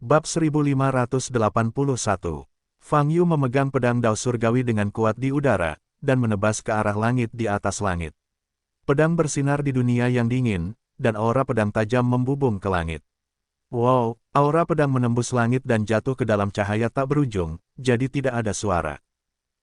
Bab 1581. Fang Yu memegang pedang dao surgawi dengan kuat di udara, dan menebas ke arah langit di atas langit. Pedang bersinar di dunia yang dingin, dan aura pedang tajam membubung ke langit. Wow, aura pedang menembus langit dan jatuh ke dalam cahaya tak berujung, jadi tidak ada suara.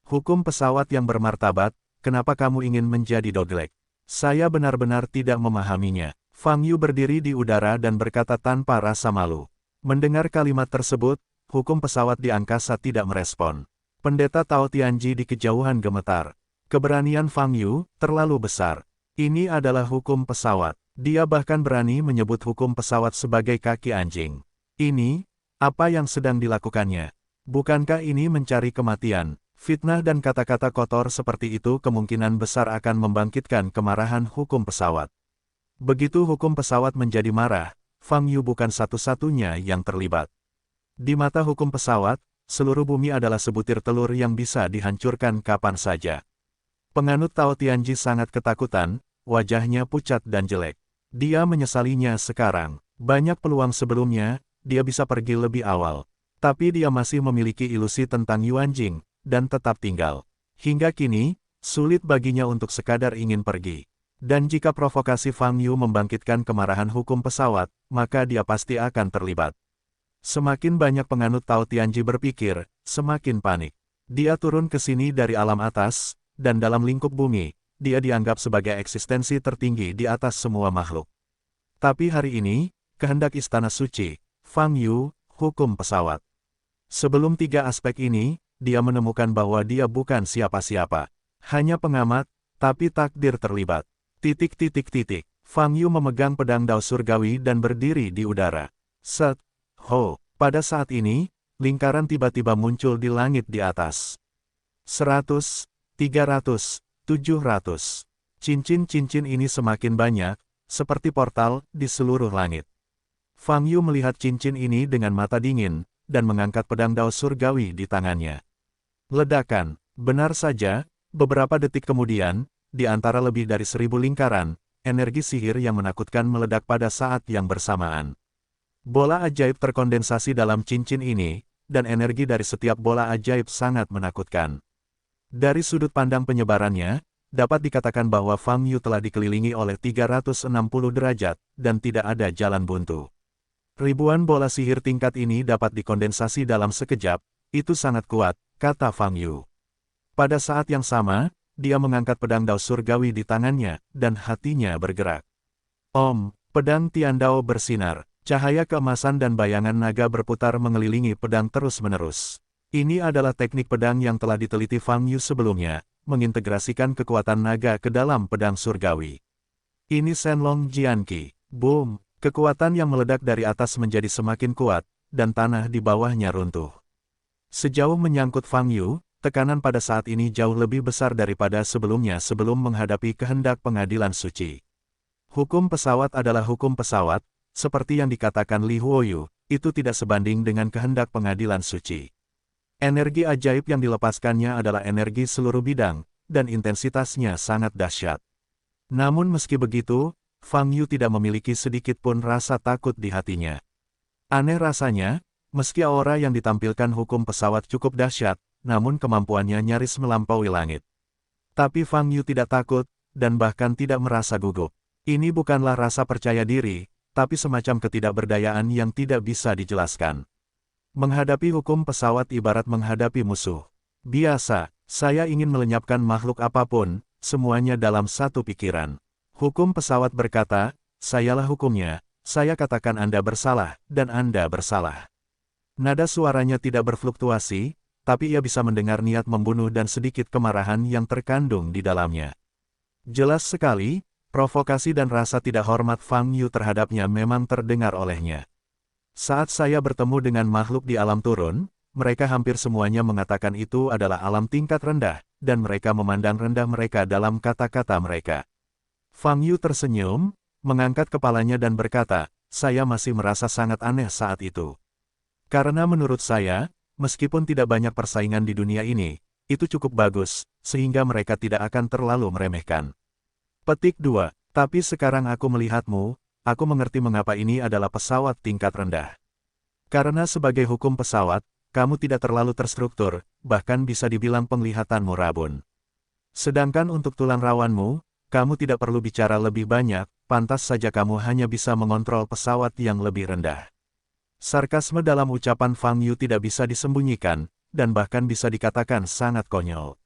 Hukum pesawat yang bermartabat, kenapa kamu ingin menjadi Doglek? Saya benar-benar tidak memahaminya. Fang Yu berdiri di udara dan berkata tanpa rasa malu. Mendengar kalimat tersebut, hukum pesawat di angkasa tidak merespon. Pendeta Tao Tianji di kejauhan gemetar. Keberanian Fang Yu terlalu besar. Ini adalah hukum pesawat. Dia bahkan berani menyebut hukum pesawat sebagai kaki anjing. Ini, apa yang sedang dilakukannya? Bukankah ini mencari kematian? Fitnah dan kata-kata kotor seperti itu kemungkinan besar akan membangkitkan kemarahan hukum pesawat. Begitu hukum pesawat menjadi marah, Fang Yu bukan satu-satunya yang terlibat. Di mata hukum pesawat, seluruh bumi adalah sebutir telur yang bisa dihancurkan kapan saja. Penganut Tao Tianji sangat ketakutan, wajahnya pucat dan jelek. Dia menyesalinya sekarang. Banyak peluang sebelumnya, dia bisa pergi lebih awal. Tapi dia masih memiliki ilusi tentang Yuan Jing, dan tetap tinggal. Hingga kini, sulit baginya untuk sekadar ingin pergi. Dan jika provokasi Fang Yu membangkitkan kemarahan hukum pesawat, maka dia pasti akan terlibat. Semakin banyak penganut Tao Tianji berpikir, semakin panik. Dia turun ke sini dari alam atas, dan dalam lingkup bumi, dia dianggap sebagai eksistensi tertinggi di atas semua makhluk. Tapi hari ini, kehendak Istana Suci, Fang Yu, hukum pesawat. Sebelum tiga aspek ini, dia menemukan bahwa dia bukan siapa-siapa. Hanya pengamat, tapi takdir terlibat. Fang Yu memegang pedang dao surgawi dan berdiri di udara. Set. Ho. Pada saat ini, lingkaran tiba-tiba muncul di langit di atas. 100, 300, 700. Cincin-cincin ini semakin banyak, seperti portal, di seluruh langit. Fang Yu melihat cincin ini dengan mata dingin, dan mengangkat pedang dao surgawi di tangannya. Ledakan. Benar saja, beberapa detik kemudian, di antara lebih dari 1000 lingkaran, energi sihir yang menakutkan meledak pada saat yang bersamaan. Bola ajaib terkondensasi dalam cincin ini, dan energi dari setiap bola ajaib sangat menakutkan. Dari sudut pandang penyebarannya, dapat dikatakan bahwa Fang Yu telah dikelilingi oleh 360 derajat, dan tidak ada jalan buntu. Ribuan bola sihir tingkat ini dapat dikondensasi dalam sekejap, itu sangat kuat, kata Fang Yu. Pada saat yang sama, dia mengangkat pedang dao surgawi di tangannya, dan hatinya bergerak. Om, pedang Tiandao bersinar, cahaya keemasan dan bayangan naga berputar mengelilingi pedang terus-menerus. Ini adalah teknik pedang yang telah diteliti Fang Yu sebelumnya, mengintegrasikan kekuatan naga ke dalam pedang surgawi. Ini Shenlong Jianqi. Boom, kekuatan yang meledak dari atas menjadi semakin kuat, dan tanah di bawahnya runtuh. Sejauh menyangkut Fang Yu, tekanan pada saat ini jauh lebih besar daripada sebelumnya sebelum menghadapi kehendak pengadilan suci. Hukum pesawat adalah hukum pesawat, seperti yang dikatakan Li Huoyu, itu tidak sebanding dengan kehendak pengadilan suci. Energi ajaib yang dilepaskannya adalah energi seluruh bidang, dan intensitasnya sangat dahsyat. Namun meski begitu, Fang Yu tidak memiliki sedikit pun rasa takut di hatinya. Aneh rasanya, meski aura yang ditampilkan hukum pesawat cukup dahsyat, namun kemampuannya nyaris melampaui langit. Tapi Fang Yu tidak takut, dan bahkan tidak merasa gugup. Ini bukanlah rasa percaya diri, tapi semacam ketidakberdayaan yang tidak bisa dijelaskan. Menghadapi hukum pesawat ibarat menghadapi musuh. Biasa, saya ingin melenyapkan makhluk apapun, semuanya dalam satu pikiran. Hukum pesawat berkata, sayalah hukumnya, saya katakan Anda bersalah, dan Anda bersalah. Nada suaranya tidak berfluktuasi, tapi ia bisa mendengar niat membunuh dan sedikit kemarahan yang terkandung di dalamnya. Jelas sekali, provokasi dan rasa tidak hormat Fang Yu terhadapnya memang terdengar olehnya. Saat saya bertemu dengan makhluk di alam turun, mereka hampir semuanya mengatakan itu adalah alam tingkat rendah, dan mereka memandang rendah mereka dalam kata-kata mereka. Fang Yu tersenyum, mengangkat kepalanya dan berkata, saya masih merasa sangat aneh saat itu. Karena menurut saya, meskipun tidak banyak persaingan di dunia ini, itu cukup bagus, sehingga mereka tidak akan terlalu meremehkan. Petik 2. Tapi sekarang aku melihatmu, aku mengerti mengapa ini adalah pesawat tingkat rendah. Karena sebagai hukum pesawat, kamu tidak terlalu terstruktur, bahkan bisa dibilang penglihatanmu rabun. Sedangkan untuk tulang rawanmu, kamu tidak perlu bicara lebih banyak, pantas saja kamu hanya bisa mengontrol pesawat yang lebih rendah. Sarkasme dalam ucapan Fang Yu tidak bisa disembunyikan, dan bahkan bisa dikatakan sangat konyol.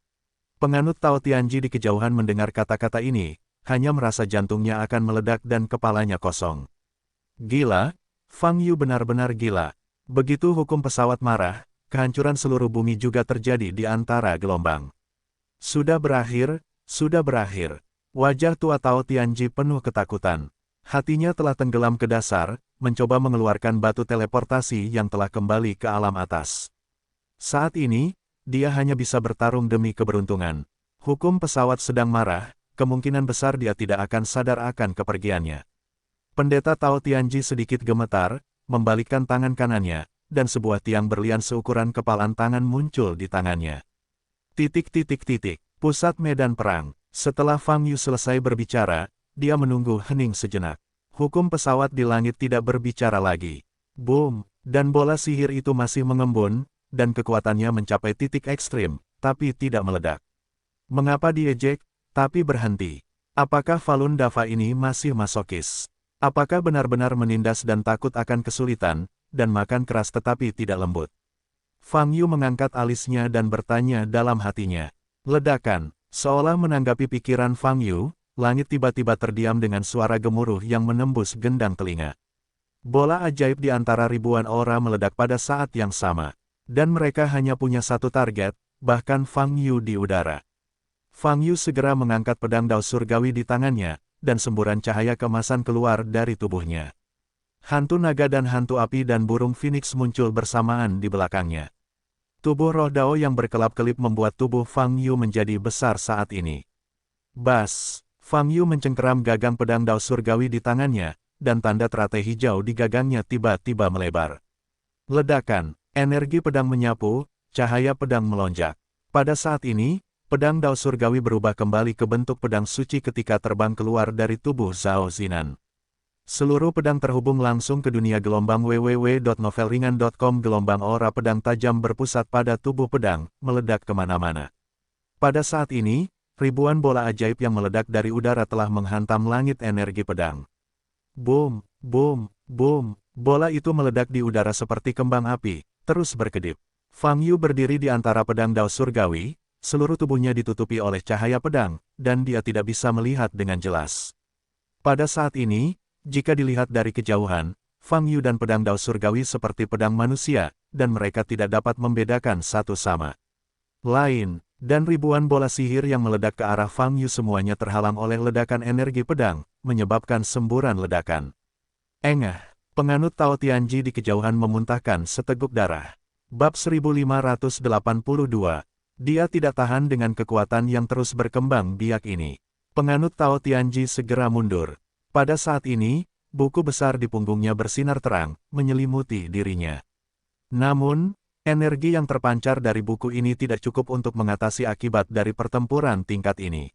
Penganut Tao Tianji di kejauhan mendengar kata-kata ini, hanya merasa jantungnya akan meledak dan kepalanya kosong. Gila, Fang Yu benar-benar gila. Begitu hukum pesawat marah, kehancuran seluruh bumi juga terjadi di antara gelombang. Sudah berakhir, sudah berakhir. Wajah tua Tao Tianji penuh ketakutan. Hatinya telah tenggelam ke dasar, mencoba mengeluarkan batu teleportasi yang telah kembali ke alam atas. Saat ini, dia hanya bisa bertarung demi keberuntungan. Hukum pesawat sedang marah, kemungkinan besar dia tidak akan sadar akan kepergiannya. Pendeta Tao Tianji sedikit gemetar, membalikkan tangan kanannya, dan sebuah tiang berlian seukuran kepalan tangan muncul di tangannya. Pusat medan perang. Setelah Fang Yu selesai berbicara, dia menunggu hening sejenak. Hukum pesawat di langit tidak berbicara lagi. Boom! Dan bola sihir itu masih mengembun, dan kekuatannya mencapai titik ekstrim, tapi tidak meledak. Mengapa diejek, tapi berhenti? Apakah Falun Dafa ini masih masokis? Apakah benar-benar menindas dan takut akan kesulitan, dan makan keras tetapi tidak lembut? Fang Yu mengangkat alisnya dan bertanya dalam hatinya. Ledakan. Seolah menanggapi pikiran Fang Yu, langit tiba-tiba terdiam dengan suara gemuruh yang menembus gendang telinga. Bola ajaib di antara ribuan aura meledak pada saat yang sama. Dan mereka hanya punya satu target, bahkan Fang Yu di udara. Fang Yu segera mengangkat pedang Dao Surgawi di tangannya, dan semburan cahaya keemasan keluar dari tubuhnya. Hantu naga dan hantu api dan burung phoenix muncul bersamaan di belakangnya. Tubuh roh Dao yang berkelap-kelip membuat tubuh Fang Yu menjadi besar saat ini. Bas! Fang Yu mencengkeram gagang pedang Dao Surgawi di tangannya, dan tanda teratai hijau di gagangnya tiba-tiba melebar. Ledakan, energi pedang menyapu, cahaya pedang melonjak. Pada saat ini, pedang Dao Surgawi berubah kembali ke bentuk pedang suci ketika terbang keluar dari tubuh Zhao Zinan. Seluruh pedang terhubung langsung ke dunia gelombang www.novelringan.com. Gelombang aura pedang tajam berpusat pada tubuh pedang, meledak kemana-mana. Pada saat ini, ribuan bola ajaib yang meledak dari udara telah menghantam langit energi pedang. Boom, boom, boom, bola itu meledak di udara seperti kembang api, terus berkedip. Fang Yu berdiri di antara pedang Dao Surgawi, seluruh tubuhnya ditutupi oleh cahaya pedang, dan dia tidak bisa melihat dengan jelas. Pada saat ini, jika dilihat dari kejauhan, Fang Yu dan pedang Dao Surgawi seperti pedang manusia, dan mereka tidak dapat membedakan satu sama lain, dan ribuan bola sihir yang meledak ke arah Fang Yu semuanya terhalang oleh ledakan energi pedang, menyebabkan semburan ledakan. Engah, penganut Tao Tianji di kejauhan memuntahkan seteguk darah. Bab 1582, dia tidak tahan dengan kekuatan yang terus berkembang biak ini. Penganut Tao Tianji segera mundur. Pada saat ini, buku besar di punggungnya bersinar terang, menyelimuti dirinya. Namun, energi yang terpancar dari buku ini tidak cukup untuk mengatasi akibat dari pertempuran tingkat ini.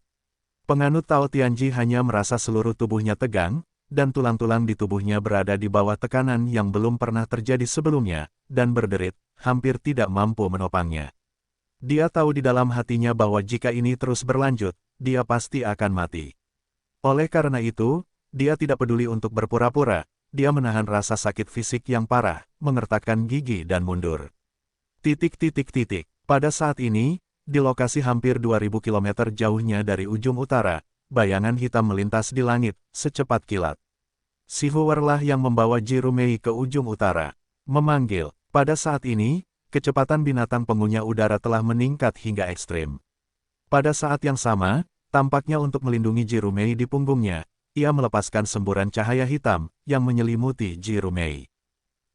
Penganut Tao Tianji hanya merasa seluruh tubuhnya tegang, dan tulang-tulang di tubuhnya berada di bawah tekanan yang belum pernah terjadi sebelumnya, dan berderit, hampir tidak mampu menopangnya. Dia tahu di dalam hatinya bahwa jika ini terus berlanjut, dia pasti akan mati. Oleh karena itu, dia tidak peduli untuk berpura-pura, dia menahan rasa sakit fisik yang parah, mengertakkan gigi dan mundur. Pada saat ini, di lokasi hampir 2000 km jauhnya dari ujung utara, bayangan hitam melintas di langit, secepat kilat. Si Huerlah yang membawa Jirumei ke ujung utara, memanggil. Pada saat ini, kecepatan binatang pengunyah udara telah meningkat hingga ekstrim. Pada saat yang sama, tampaknya untuk melindungi Jirumei di punggungnya, ia melepaskan semburan cahaya hitam yang menyelimuti Jirumei.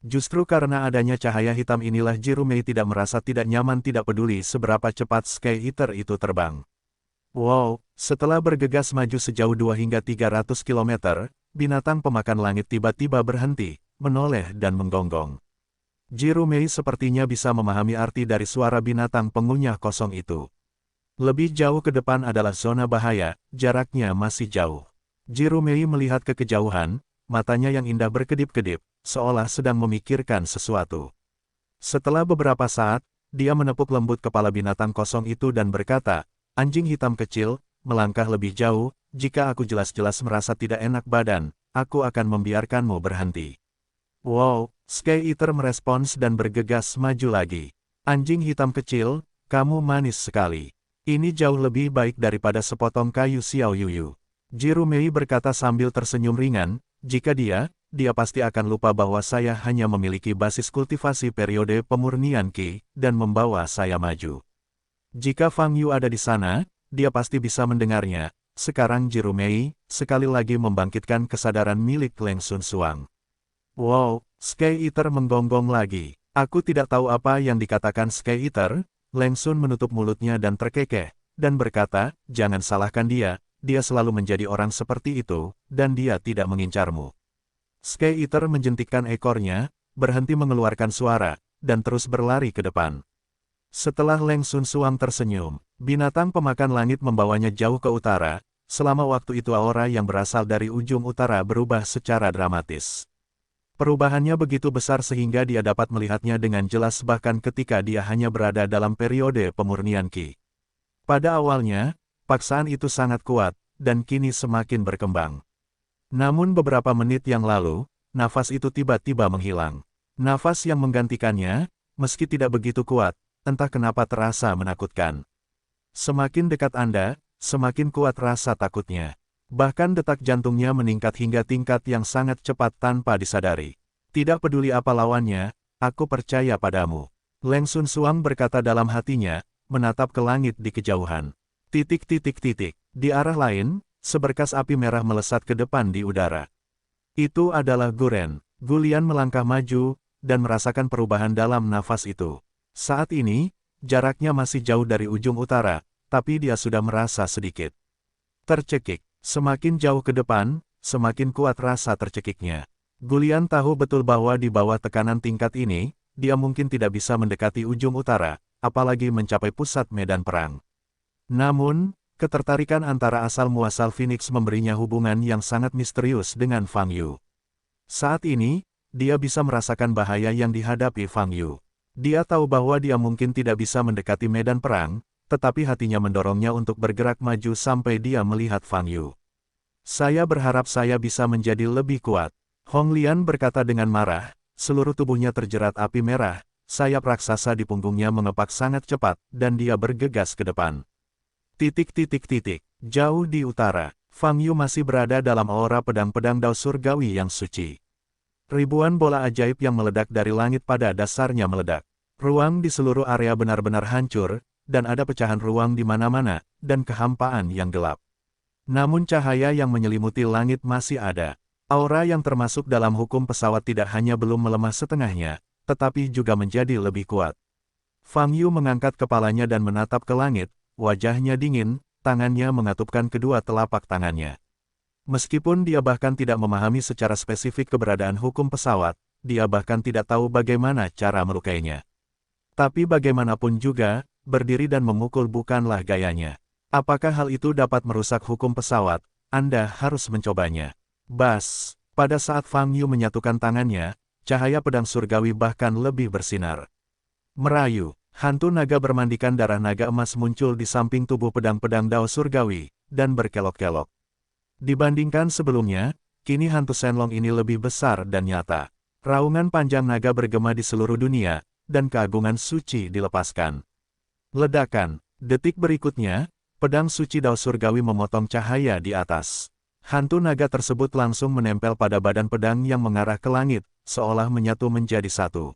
Justru karena adanya cahaya hitam inilah Jirumei tidak merasa tidak nyaman, tidak peduli seberapa cepat Sky Eater itu terbang. Wow, setelah bergegas maju sejauh 2 hingga 300 km, binatang pemakan langit tiba-tiba berhenti, menoleh dan menggonggong. Jirumei sepertinya bisa memahami arti dari suara binatang pengunyah kosong itu. Lebih jauh ke depan adalah zona bahaya, jaraknya masih jauh. Jirumei melihat ke kejauhan, matanya yang indah berkedip-kedip, seolah sedang memikirkan sesuatu. Setelah beberapa saat, dia menepuk lembut kepala binatang kosong itu dan berkata, "Anjing hitam kecil, melangkah lebih jauh, jika aku jelas-jelas merasa tidak enak badan, aku akan membiarkanmu berhenti." "Wow," Sky Eater merespons dan bergegas maju lagi. "Anjing hitam kecil, kamu manis sekali. Ini jauh lebih baik daripada sepotong kayu Xiao Yuyu." Jirumei berkata sambil tersenyum ringan, "Jika dia pasti akan lupa bahwa saya hanya memiliki basis kultivasi periode pemurnian Qi, dan membawa saya maju. Jika Fang Yu ada di sana, dia pasti bisa mendengarnya." Sekarang Jirumei, sekali lagi membangkitkan kesadaran milik Leng Sun Suang. "Wow," Sky Eater menggonggong lagi. "Aku tidak tahu apa yang dikatakan Sky Eater." Leng Sun menutup mulutnya dan terkekeh, dan berkata, "Jangan salahkan dia selalu menjadi orang seperti itu, dan dia tidak mengincarmu." Sky Eater menjentikkan ekornya, berhenti mengeluarkan suara, dan terus berlari ke depan. Setelah Leng Sun Suang tersenyum, binatang pemakan langit membawanya jauh ke utara. Selama waktu itu aura yang berasal dari ujung utara berubah secara dramatis. Perubahannya begitu besar sehingga dia dapat melihatnya dengan jelas bahkan ketika dia hanya berada dalam periode pemurnian Qi. Pada awalnya, paksaan itu sangat kuat, dan kini semakin berkembang. Namun beberapa menit yang lalu, nafas itu tiba-tiba menghilang. Nafas yang menggantikannya, meski tidak begitu kuat, entah kenapa terasa menakutkan. Semakin dekat Anda, semakin kuat rasa takutnya. Bahkan detak jantungnya meningkat hingga tingkat yang sangat cepat tanpa disadari. "Tidak peduli apa lawannya, aku percaya padamu." Leng Sun Suang berkata dalam hatinya, menatap ke langit di kejauhan. Di arah lain, seberkas api merah melesat ke depan di udara. Itu adalah Guren. Gulian melangkah maju, dan merasakan perubahan dalam nafas itu. Saat ini, jaraknya masih jauh dari ujung utara, tapi dia sudah merasa sedikit tercekik. Semakin jauh ke depan, semakin kuat rasa tercekiknya. Gulian tahu betul bahwa di bawah tekanan tingkat ini, dia mungkin tidak bisa mendekati ujung utara, apalagi mencapai pusat medan perang. Namun, ketertarikan antara asal-muasal Phoenix memberinya hubungan yang sangat misterius dengan Fang Yu. Saat ini, dia bisa merasakan bahaya yang dihadapi Fang Yu. Dia tahu bahwa dia mungkin tidak bisa mendekati medan perang, tetapi hatinya mendorongnya untuk bergerak maju sampai dia melihat Fang Yu. "Saya berharap saya bisa menjadi lebih kuat." Hong Lian berkata dengan marah, seluruh tubuhnya terjerat api merah, sayap raksasa di punggungnya mengepak sangat cepat, dan dia bergegas ke depan. Jauh di utara, Fang Yu masih berada dalam aura pedang-pedang dao surgawi yang suci. Ribuan bola ajaib yang meledak dari langit pada dasarnya meledak. Ruang di seluruh area benar-benar hancur, dan ada pecahan ruang di mana-mana, dan kehampaan yang gelap. Namun cahaya yang menyelimuti langit masih ada. Aura yang termasuk dalam hukum pesawat tidak hanya belum melemah setengahnya, tetapi juga menjadi lebih kuat. Fang Yu mengangkat kepalanya dan menatap ke langit. Wajahnya dingin, tangannya mengatupkan kedua telapak tangannya. Meskipun dia bahkan tidak memahami secara spesifik keberadaan hukum pesawat, dia bahkan tidak tahu bagaimana cara melukainya. Tapi bagaimanapun juga, berdiri dan memukul bukanlah gayanya. Apakah hal itu dapat merusak hukum pesawat? Anda harus mencobanya. Bas, pada saat Fang Yu menyatukan tangannya, cahaya pedang surgawi bahkan lebih bersinar. Merayu. Hantu naga bermandikan darah naga emas muncul di samping tubuh pedang-pedang dao surgawi, dan berkelok-kelok. Dibandingkan sebelumnya, kini hantu Shenlong ini lebih besar dan nyata. Raungan panjang naga bergema di seluruh dunia, dan keagungan suci dilepaskan. Ledakan. Detik berikutnya, pedang suci dao surgawi memotong cahaya di atas. Hantu naga tersebut langsung menempel pada badan pedang yang mengarah ke langit, seolah menyatu menjadi satu.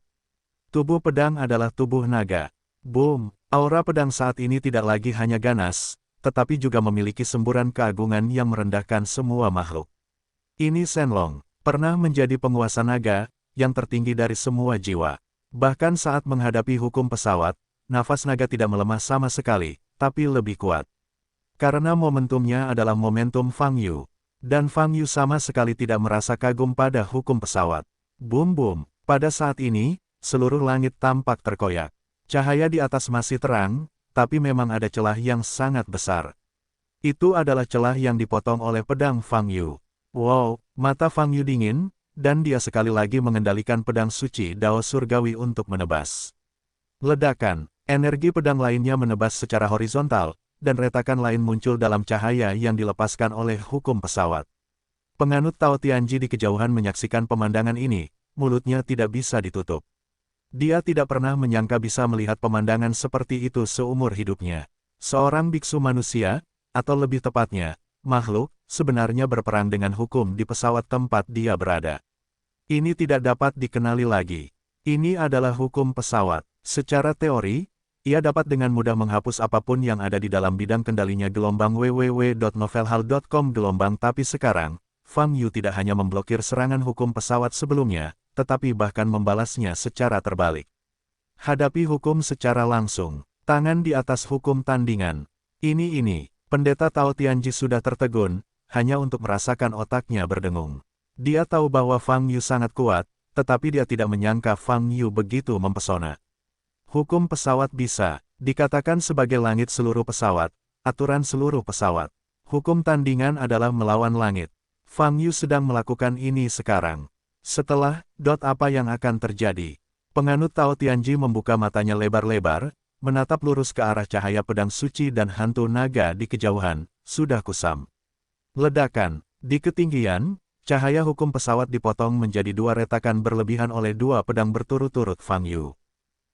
Tubuh pedang adalah tubuh naga. Boom! Aura pedang saat ini tidak lagi hanya ganas, tetapi juga memiliki semburan keagungan yang merendahkan semua makhluk. Ini Shenlong, pernah menjadi penguasa naga, yang tertinggi dari semua jiwa. Bahkan saat menghadapi hukum pesawat, nafas naga tidak melemah sama sekali, tapi lebih kuat. Karena momentumnya adalah momentum Fang Yu. Dan Fang Yu sama sekali tidak merasa kagum pada hukum pesawat. Boom! Pada saat ini, seluruh langit tampak terkoyak. Cahaya di atas masih terang, tapi memang ada celah yang sangat besar. Itu adalah celah yang dipotong oleh pedang Fang Yu. Wow, mata Fang Yu dingin, dan dia sekali lagi mengendalikan pedang suci Dao Surgawi untuk menebas. Ledakan, energi pedang lainnya menebas secara horizontal, dan retakan lain muncul dalam cahaya yang dilepaskan oleh hukum pesawat. Penganut Tao Tianji di kejauhan menyaksikan pemandangan ini, mulutnya tidak bisa ditutup. Dia tidak pernah menyangka bisa melihat pemandangan seperti itu seumur hidupnya. Seorang biksu manusia, atau lebih tepatnya, makhluk, sebenarnya berperang dengan hukum di pesawat tempat dia berada. Ini tidak dapat dikenali lagi. Ini adalah hukum pesawat. Secara teori, ia dapat dengan mudah menghapus apapun yang ada di dalam bidang kendalinya gelombang www.novelhal.com gelombang tapi sekarang, Fang Yu tidak hanya memblokir serangan hukum pesawat sebelumnya, tetapi bahkan membalasnya secara terbalik. Hadapi hukum secara langsung. Tangan di atas hukum tandingan. Ini. Pendeta Tao Tianji sudah tertegun, hanya untuk merasakan otaknya berdengung. Dia tahu bahwa Fang Yu sangat kuat, tetapi dia tidak menyangka Fang Yu begitu mempesona. Hukum pesawat bisa dikatakan sebagai langit seluruh pesawat, aturan seluruh pesawat. Hukum tandingan adalah melawan langit. Fang Yu sedang melakukan ini sekarang. Setelah, apa yang akan terjadi? Penganut Tao Tianji membuka matanya lebar-lebar, menatap lurus ke arah cahaya pedang suci dan hantu naga di kejauhan, sudah kusam. Ledakan, di ketinggian, cahaya hukum pesawat dipotong menjadi dua retakan berlebihan oleh dua pedang berturut-turut Fang Yu.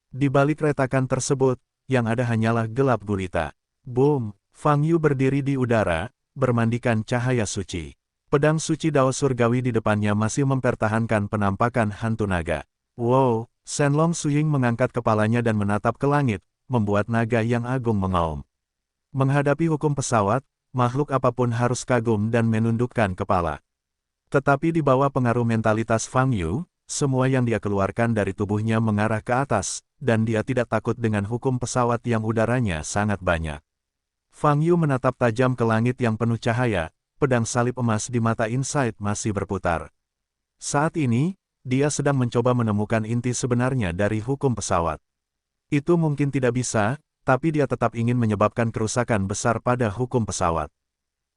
Di balik retakan tersebut, yang ada hanyalah gelap gulita. Boom, Fang Yu berdiri di udara, bermandikan cahaya suci. Pedang suci Dao Surgawi di depannya masih mempertahankan penampakan hantu naga. Wow, Shenlong Suying mengangkat kepalanya dan menatap ke langit, membuat naga yang agung mengaum. Menghadapi hukum pesawat, makhluk apapun harus kagum dan menundukkan kepala. Tetapi di bawah pengaruh mentalitas Fang Yu, semua yang dia keluarkan dari tubuhnya mengarah ke atas, dan dia tidak takut dengan hukum pesawat yang udaranya sangat banyak. Fang Yu menatap tajam ke langit yang penuh cahaya, pedang salib emas di mata Insight masih berputar. Saat ini, dia sedang mencoba menemukan inti sebenarnya dari hukum pesawat. Itu mungkin tidak bisa, tapi dia tetap ingin menyebabkan kerusakan besar pada hukum pesawat.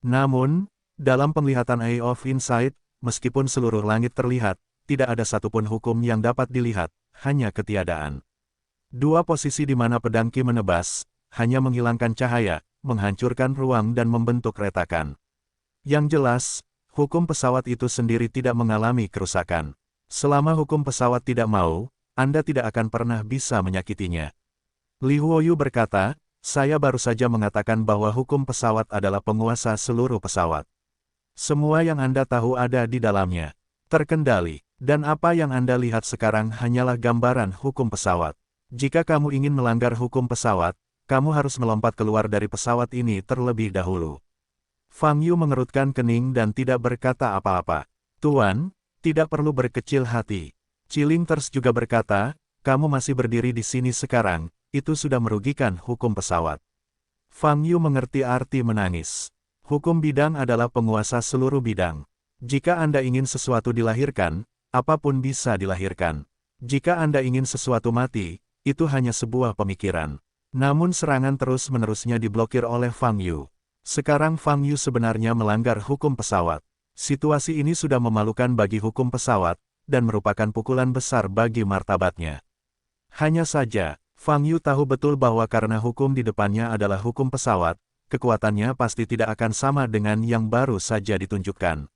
Namun, dalam penglihatan Eye of Insight, meskipun seluruh langit terlihat, tidak ada satupun hukum yang dapat dilihat, hanya ketiadaan. Dua posisi di mana pedang Qi menebas, hanya menghilangkan cahaya, menghancurkan ruang dan membentuk retakan. Yang jelas, hukum pesawat itu sendiri tidak mengalami kerusakan. Selama hukum pesawat tidak mau, Anda tidak akan pernah bisa menyakitinya. Li Huoyu berkata, saya baru saja mengatakan bahwa hukum pesawat adalah penguasa seluruh pesawat. Semua yang Anda tahu ada di dalamnya. Terkendali, dan apa yang Anda lihat sekarang hanyalah gambaran hukum pesawat. Jika kamu ingin melanggar hukum pesawat, kamu harus melompat keluar dari pesawat ini terlebih dahulu. Fang Yu mengerutkan kening dan tidak berkata apa-apa. Tuan, tidak perlu berkecil hati. Chiling Ters juga berkata, kamu masih berdiri di sini sekarang, itu sudah merugikan hukum pesawat. Fang Yu mengerti arti menangis. Hukum bidang adalah penguasa seluruh bidang. Jika Anda ingin sesuatu dilahirkan, apapun bisa dilahirkan. Jika Anda ingin sesuatu mati, itu hanya sebuah pemikiran. Namun serangan terus-menerusnya diblokir oleh Fang Yu. Sekarang Fang Yu sebenarnya melanggar hukum pesawat. Situasi ini sudah memalukan bagi hukum pesawat, dan merupakan pukulan besar bagi martabatnya. Hanya saja, Fang Yu tahu betul bahwa karena hukum di depannya adalah hukum pesawat, kekuatannya pasti tidak akan sama dengan yang baru saja ditunjukkan.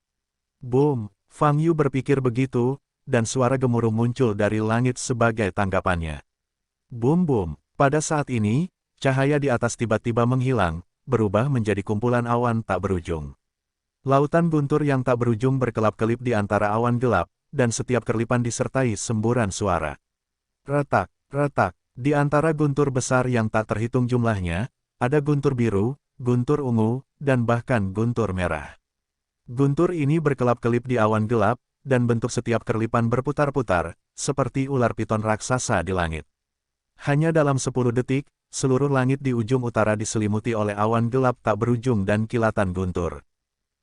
Boom, Fang Yu berpikir begitu, dan suara gemuruh muncul dari langit sebagai tanggapannya. Boom, pada saat ini, cahaya di atas tiba-tiba menghilang, berubah menjadi kumpulan awan tak berujung. Lautan guntur yang tak berujung berkelap-kelip di antara awan gelap, dan setiap kerlipan disertai semburan suara. Retak, retak, di antara guntur besar yang tak terhitung jumlahnya, ada guntur biru, guntur ungu, dan bahkan guntur merah. Guntur ini berkelap-kelip di awan gelap, dan bentuk setiap kerlipan berputar-putar, seperti ular piton raksasa di langit. Hanya dalam 10 detik, seluruh langit di ujung utara diselimuti oleh awan gelap tak berujung dan kilatan guntur.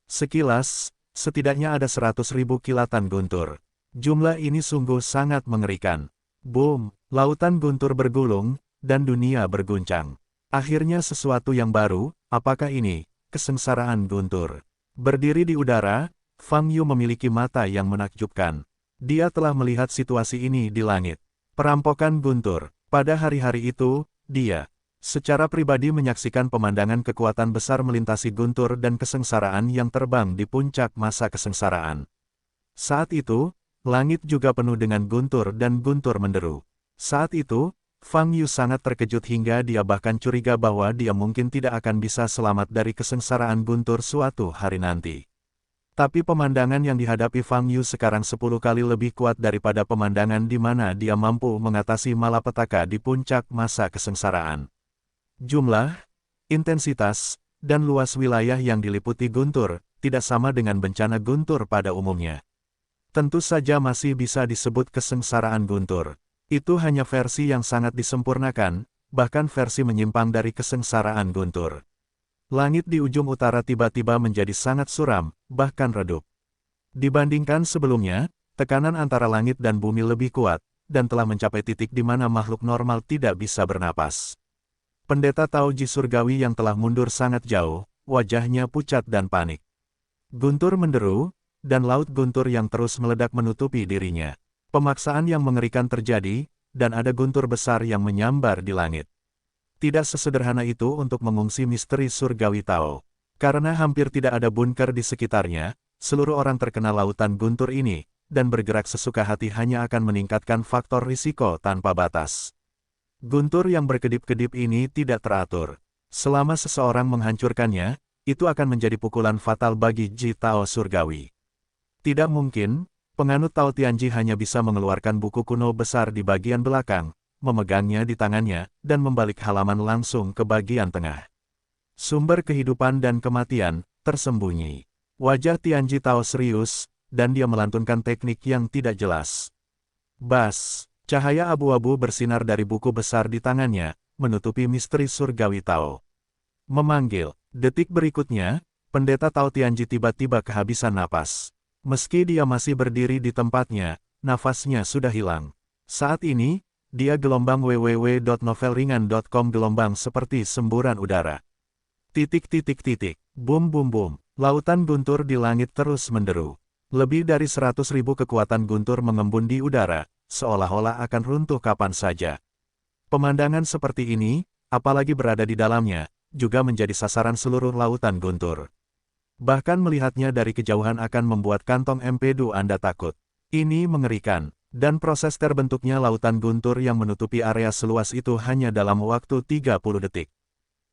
Sekilas, setidaknya ada 100.000 kilatan guntur. Jumlah ini sungguh sangat mengerikan. Boom, lautan guntur bergulung, dan dunia berguncang. Akhirnya sesuatu yang baru, apakah ini? Kesengsaraan guntur. Berdiri di udara, Fang Yu memiliki mata yang menakjubkan. Dia telah melihat situasi ini di langit. Perampokan guntur. Pada hari-hari itu, dia secara pribadi menyaksikan pemandangan kekuatan besar melintasi guntur dan kesengsaraan yang terbang di puncak masa kesengsaraan. Saat itu, langit juga penuh dengan guntur dan guntur menderu. Saat itu, Fang Yu sangat terkejut hingga dia bahkan curiga bahwa dia mungkin tidak akan bisa selamat dari kesengsaraan guntur suatu hari nanti. Tapi pemandangan yang dihadapi Fang Yu sekarang 10 kali lebih kuat daripada pemandangan di mana dia mampu mengatasi malapetaka di puncak masa kesengsaraan. Jumlah, intensitas, dan luas wilayah yang diliputi guntur, tidak sama dengan bencana guntur pada umumnya. Tentu saja masih bisa disebut kesengsaraan guntur. Itu hanya versi yang sangat disempurnakan, bahkan versi menyimpang dari kesengsaraan guntur. Langit di ujung utara tiba-tiba menjadi sangat suram, bahkan redup. Dibandingkan sebelumnya, tekanan antara langit dan bumi lebih kuat, dan telah mencapai titik di mana makhluk normal tidak bisa bernapas. Pendeta Taoji Surgawi yang telah mundur sangat jauh, wajahnya pucat dan panik. Guntur menderu, dan laut guntur yang terus meledak menutupi dirinya. Pemaksaan yang mengerikan terjadi, dan ada guntur besar yang menyambar di langit. Tidak sesederhana itu untuk mengungsi misteri surgawi Tao. Karena hampir tidak ada bunker di sekitarnya, seluruh orang terkena lautan guntur ini, dan bergerak sesuka hati hanya akan meningkatkan faktor risiko tanpa batas. Guntur yang berkedip-kedip ini tidak teratur. Selama seseorang menghancurkannya, itu akan menjadi pukulan fatal bagi Ji Tao surgawi. Tidak mungkin, penganut Tao Tianji hanya bisa mengeluarkan buku kuno besar di bagian belakang, memegangnya di tangannya, dan membalik halaman langsung ke bagian tengah. Sumber kehidupan dan kematian, tersembunyi. Wajah Tianji Tao serius, dan dia melantunkan teknik yang tidak jelas. Bas, cahaya abu-abu bersinar dari buku besar di tangannya, menutupi misteri surgawi Tao. Memanggil, detik berikutnya, pendeta Tao Tianji tiba-tiba kehabisan napas. Meski dia masih berdiri di tempatnya, nafasnya sudah hilang. Saat ini, dia gelombang www.novelringan.com gelombang seperti semburan udara. Bum bum bum, lautan guntur di langit terus menderu. Lebih dari 100.000 kekuatan guntur mengembun di udara, seolah-olah akan runtuh kapan saja. Pemandangan seperti ini, apalagi berada di dalamnya, juga menjadi sasaran seluruh lautan guntur. Bahkan melihatnya dari kejauhan akan membuat kantong empedu Anda takut. Ini mengerikan. Dan proses terbentuknya lautan guntur yang menutupi area seluas itu hanya dalam waktu 30 detik.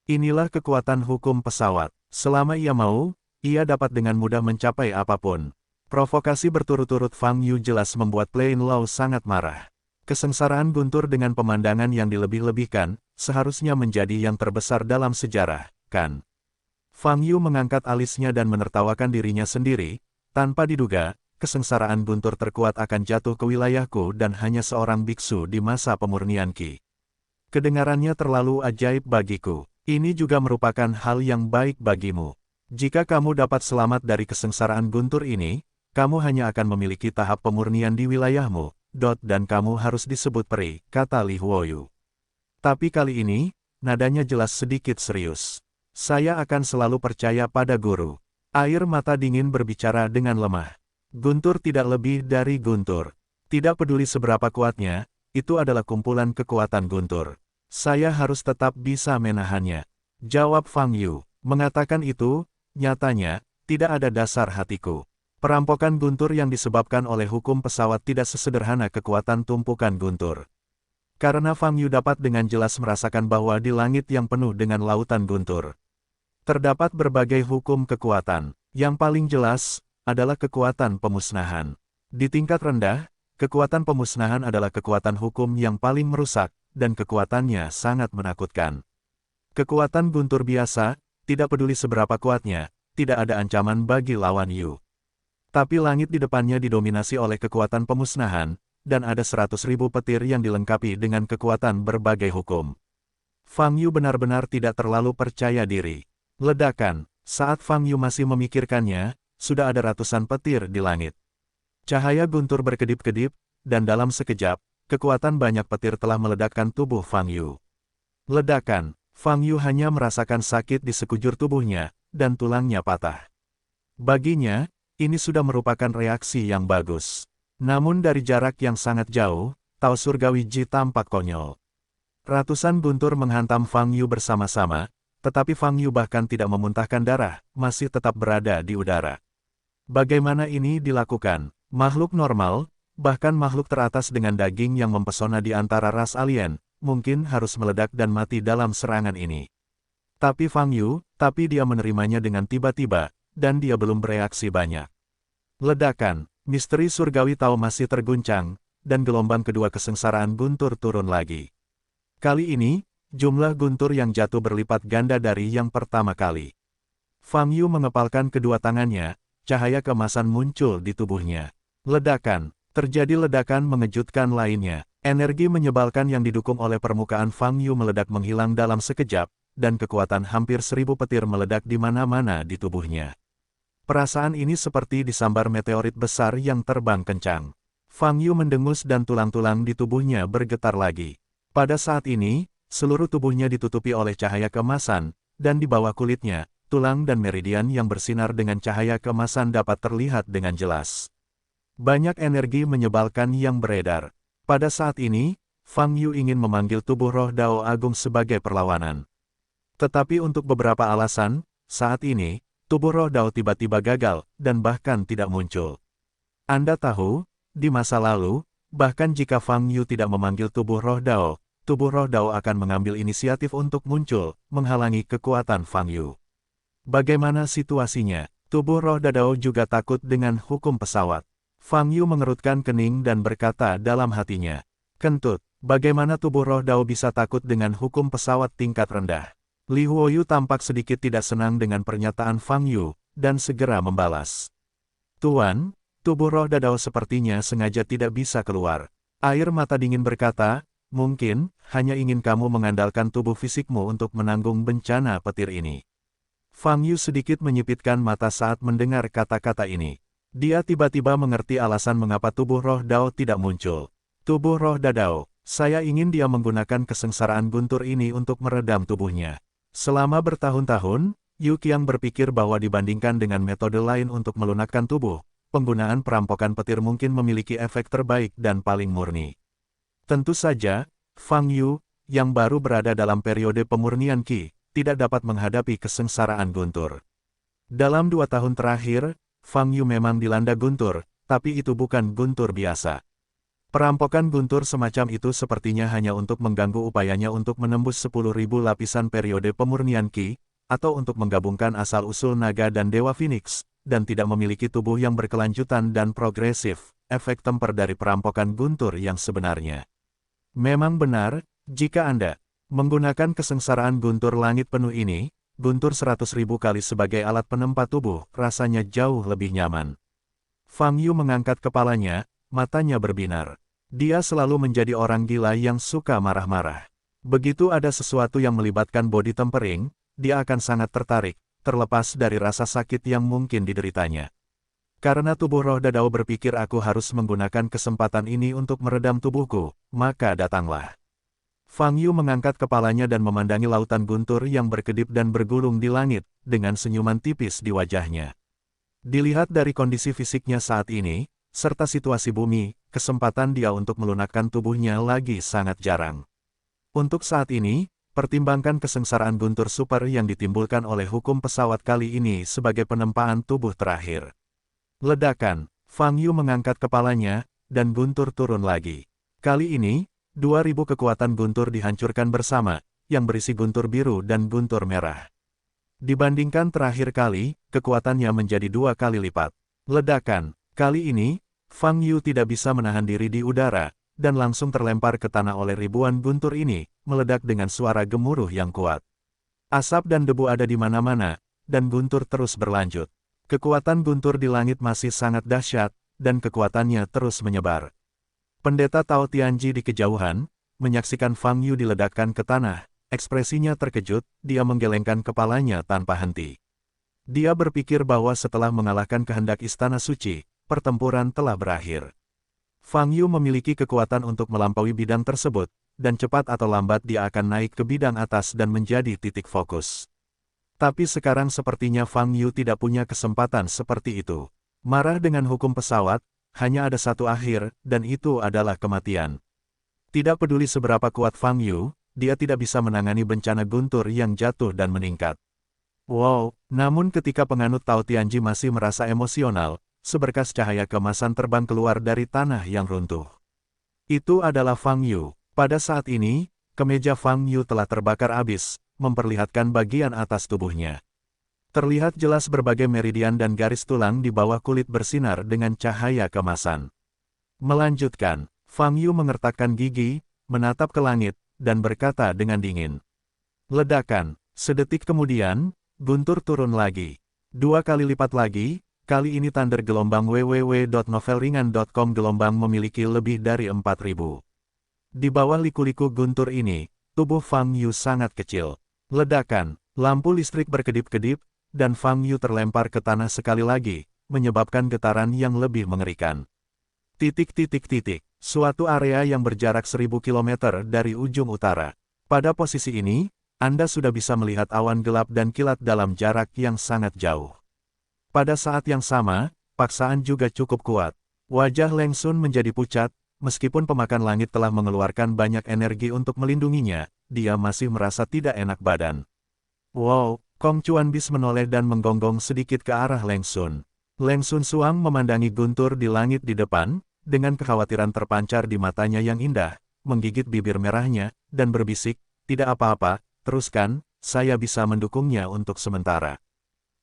Inilah kekuatan hukum pesawat. Selama ia mau, ia dapat dengan mudah mencapai apapun. Provokasi berturut-turut Fang Yu jelas membuat Plain Law sangat marah. Kesengsaraan guntur dengan pemandangan yang dilebih-lebihkan, seharusnya menjadi yang terbesar dalam sejarah, kan? Fang Yu mengangkat alisnya dan menertawakan dirinya sendiri, tanpa diduga, kesengsaraan guntur terkuat akan jatuh ke wilayahku dan hanya seorang biksu di masa pemurnian Qi. Kedengarannya terlalu ajaib bagiku. Ini juga merupakan hal yang baik bagimu. Jika kamu dapat selamat dari kesengsaraan guntur ini, kamu hanya akan memiliki tahap pemurnian di wilayahmu, dan kamu harus disebut peri, kata Li Huoyu. Tapi kali ini, nadanya jelas sedikit serius. Saya akan selalu percaya pada guru. Air mata dingin berbicara dengan lemah. Guntur tidak lebih dari guntur. Tidak peduli seberapa kuatnya, itu adalah kumpulan kekuatan guntur. Saya harus tetap bisa menahannya. Jawab Fang Yu. Mengatakan itu, nyatanya, tidak ada dasar hatiku. Perampokan guntur yang disebabkan oleh hukum pesawat tidak sesederhana kekuatan tumpukan guntur. Karena Fang Yu dapat dengan jelas merasakan bahwa di langit yang penuh dengan lautan guntur, terdapat berbagai hukum kekuatan. Yang paling jelas adalah kekuatan pemusnahan. Di tingkat rendah, kekuatan pemusnahan adalah kekuatan hukum yang paling merusak, dan kekuatannya sangat menakutkan. Kekuatan guntur biasa, tidak peduli seberapa kuatnya, tidak ada ancaman bagi lawan Yu. Tapi langit di depannya didominasi oleh kekuatan pemusnahan, dan ada 100.000 petir yang dilengkapi dengan kekuatan berbagai hukum. Fang Yu benar-benar tidak terlalu percaya diri. Ledakan, saat Fang Yu masih memikirkannya, sudah ada ratusan petir di langit. Cahaya guntur berkedip-kedip, dan dalam sekejap, kekuatan banyak petir telah meledakkan tubuh Fang Yu. Ledakan, Fang Yu hanya merasakan sakit di sekujur tubuhnya, dan tulangnya patah. Baginya, Ini sudah merupakan reaksi yang bagus. Namun dari jarak yang sangat jauh, Tao Surgawi Ji tampak konyol. Ratusan guntur menghantam Fang Yu bersama-sama, tetapi Fang Yu bahkan tidak memuntahkan darah, masih tetap berada di udara. Bagaimana ini dilakukan? Makhluk normal, bahkan makhluk teratas dengan daging yang mempesona di antara ras alien, mungkin harus meledak dan mati dalam serangan ini. Tapi Fang Yu, dia menerimanya dengan tiba-tiba, dan dia belum bereaksi banyak. Ledakan, misteri surgawi Tao masih terguncang, dan gelombang kedua kesengsaraan guntur turun lagi. Kali ini, jumlah guntur yang jatuh berlipat ganda dari yang pertama kali. Fang Yu mengepalkan kedua tangannya, cahaya keemasan muncul di tubuhnya. Ledakan, terjadi ledakan mengejutkan lainnya. Energi menyebalkan yang didukung oleh permukaan Fang Yu meledak menghilang dalam sekejap, dan kekuatan hampir 1000 petir meledak di mana-mana di tubuhnya. Perasaan ini seperti disambar meteorit besar yang terbang kencang. Fang Yu mendengus dan tulang-tulang di tubuhnya bergetar lagi. Pada saat ini, seluruh tubuhnya ditutupi oleh cahaya keemasan, dan di bawah kulitnya, tulang dan meridian yang bersinar dengan cahaya keemasan dapat terlihat dengan jelas. Banyak energi menyebalkan yang beredar. Pada saat ini, Fang Yu ingin memanggil tubuh roh Dao Agung sebagai perlawanan. Tetapi untuk beberapa alasan, saat ini, tubuh roh Dao tiba-tiba gagal, dan bahkan tidak muncul. Anda tahu, di masa lalu, bahkan jika Fang Yu tidak memanggil tubuh roh Dao akan mengambil inisiatif untuk muncul, menghalangi kekuatan Fang Yu. Bagaimana situasinya? Tubuh roh Dao juga takut dengan hukum pesawat. Fang Yu mengerutkan kening dan berkata dalam hatinya, "Kentut, bagaimana tubuh roh Dao bisa takut dengan hukum pesawat tingkat rendah?" Li Huoyu tampak sedikit tidak senang dengan pernyataan Fang Yu, dan segera membalas. "Tuan, tubuh roh Dao sepertinya sengaja tidak bisa keluar." Air mata dingin berkata, "Mungkin, hanya ingin kamu mengandalkan tubuh fisikmu untuk menanggung bencana petir ini." Fang Yu sedikit menyipitkan mata saat mendengar kata-kata ini. Dia tiba-tiba mengerti alasan mengapa tubuh roh Dao tidak muncul. Tubuh roh Dao, saya ingin dia menggunakan kesengsaraan guntur ini untuk meredam tubuhnya. Selama bertahun-tahun, Yu Qiang berpikir bahwa dibandingkan dengan metode lain untuk melunakkan tubuh, penggunaan perampokan petir mungkin memiliki efek terbaik dan paling murni. Tentu saja, Fang Yu, yang baru berada dalam periode pemurnian Qi, tidak dapat menghadapi kesengsaraan guntur. Dalam 2 tahun terakhir, Fang Yu memang dilanda guntur, tapi itu bukan guntur biasa. Perampokan guntur semacam itu sepertinya hanya untuk mengganggu upayanya untuk menembus 10.000 lapisan periode pemurnian Qi, atau untuk menggabungkan asal-usul naga dan Dewa Phoenix, dan tidak memiliki tubuh yang berkelanjutan dan progresif, efek temper dari perampokan guntur yang sebenarnya. Memang benar, jika Anda menggunakan kesengsaraan guntur langit penuh ini, guntur 100.000 kali sebagai alat penempa tubuh, rasanya jauh lebih nyaman. Fang Yu mengangkat kepalanya, matanya berbinar. Dia selalu menjadi orang gila yang suka marah-marah. Begitu ada sesuatu yang melibatkan body tempering, dia akan sangat tertarik, terlepas dari rasa sakit yang mungkin dideritanya. Karena tubuh roh Dao berpikir aku harus menggunakan kesempatan ini untuk meredam tubuhku, maka datanglah. Fang Yu mengangkat kepalanya dan memandangi lautan guntur yang berkedip dan bergulung di langit, dengan senyuman tipis di wajahnya. Dilihat dari kondisi fisiknya saat ini, serta situasi bumi, kesempatan dia untuk melunakkan tubuhnya lagi sangat jarang. Untuk saat ini, pertimbangkan kesengsaraan guntur super yang ditimbulkan oleh hukum pesawat kali ini sebagai penempaan tubuh terakhir. Ledakan, Fang Yu mengangkat kepalanya, dan guntur turun lagi. Kali ini, 2000 kekuatan guntur dihancurkan bersama, yang berisi guntur biru dan guntur merah. Dibandingkan terakhir kali, kekuatannya menjadi 2 kali lipat. Ledakan, kali ini, Fang Yu tidak bisa menahan diri di udara, dan langsung terlempar ke tanah oleh ribuan guntur ini, meledak dengan suara gemuruh yang kuat. Asap dan debu ada di mana-mana, dan guntur terus berlanjut. Kekuatan guntur di langit masih sangat dahsyat, dan kekuatannya terus menyebar. Pendeta Tao Tianji di kejauhan, menyaksikan Fang Yu diledakkan ke tanah, ekspresinya terkejut, dia menggelengkan kepalanya tanpa henti. Dia berpikir bahwa setelah mengalahkan kehendak Istana Suci, pertempuran telah berakhir. Fang Yu memiliki kekuatan untuk melampaui bidang tersebut, dan cepat atau lambat dia akan naik ke bidang atas dan menjadi titik fokus. Tapi sekarang sepertinya Fang Yu tidak punya kesempatan seperti itu. Marah dengan hukum pesawat, hanya ada satu akhir, dan itu adalah kematian. Tidak peduli seberapa kuat Fang Yu, dia tidak bisa menangani bencana guntur yang jatuh dan meningkat. Wow, namun ketika penganut Tao Tianji masih merasa emosional, seberkas cahaya keemasan terbang keluar dari tanah yang runtuh. Itu adalah Fang Yu. Pada saat ini, kemeja Fang Yu telah terbakar habis, memperlihatkan bagian atas tubuhnya. Terlihat jelas berbagai meridian dan garis tulang di bawah kulit bersinar dengan cahaya keemasan. Melanjutkan, Fang Yu mengertakkan gigi, menatap ke langit, dan berkata dengan dingin. Ledakan. Sedetik kemudian, guntur turun lagi. 2 kali lipat lagi, kali ini Thunder gelombang www.novelringan.com gelombang memiliki lebih dari 4.000. Di bawah liku-liku guntur ini, tubuh Fang Yu sangat kecil. Ledakan. Lampu listrik berkedip-kedip, dan Fang Yu terlempar ke tanah sekali lagi, menyebabkan getaran yang lebih mengerikan. Suatu area yang berjarak 1000 km dari ujung utara. Pada posisi ini, Anda sudah bisa melihat awan gelap dan kilat dalam jarak yang sangat jauh. Pada saat yang sama, paksaan juga cukup kuat. Wajah Leng Sun menjadi pucat, meskipun pemakan langit telah mengeluarkan banyak energi untuk melindunginya, dia masih merasa tidak enak badan. Wow, Kong Chuan Bis menoleh dan menggonggong sedikit ke arah Leng Sun. Leng Sun Suang memandangi guntur di langit di depan, dengan kekhawatiran terpancar di matanya yang indah, menggigit bibir merahnya, dan berbisik, tidak apa-apa, teruskan, saya bisa mendukungnya untuk sementara.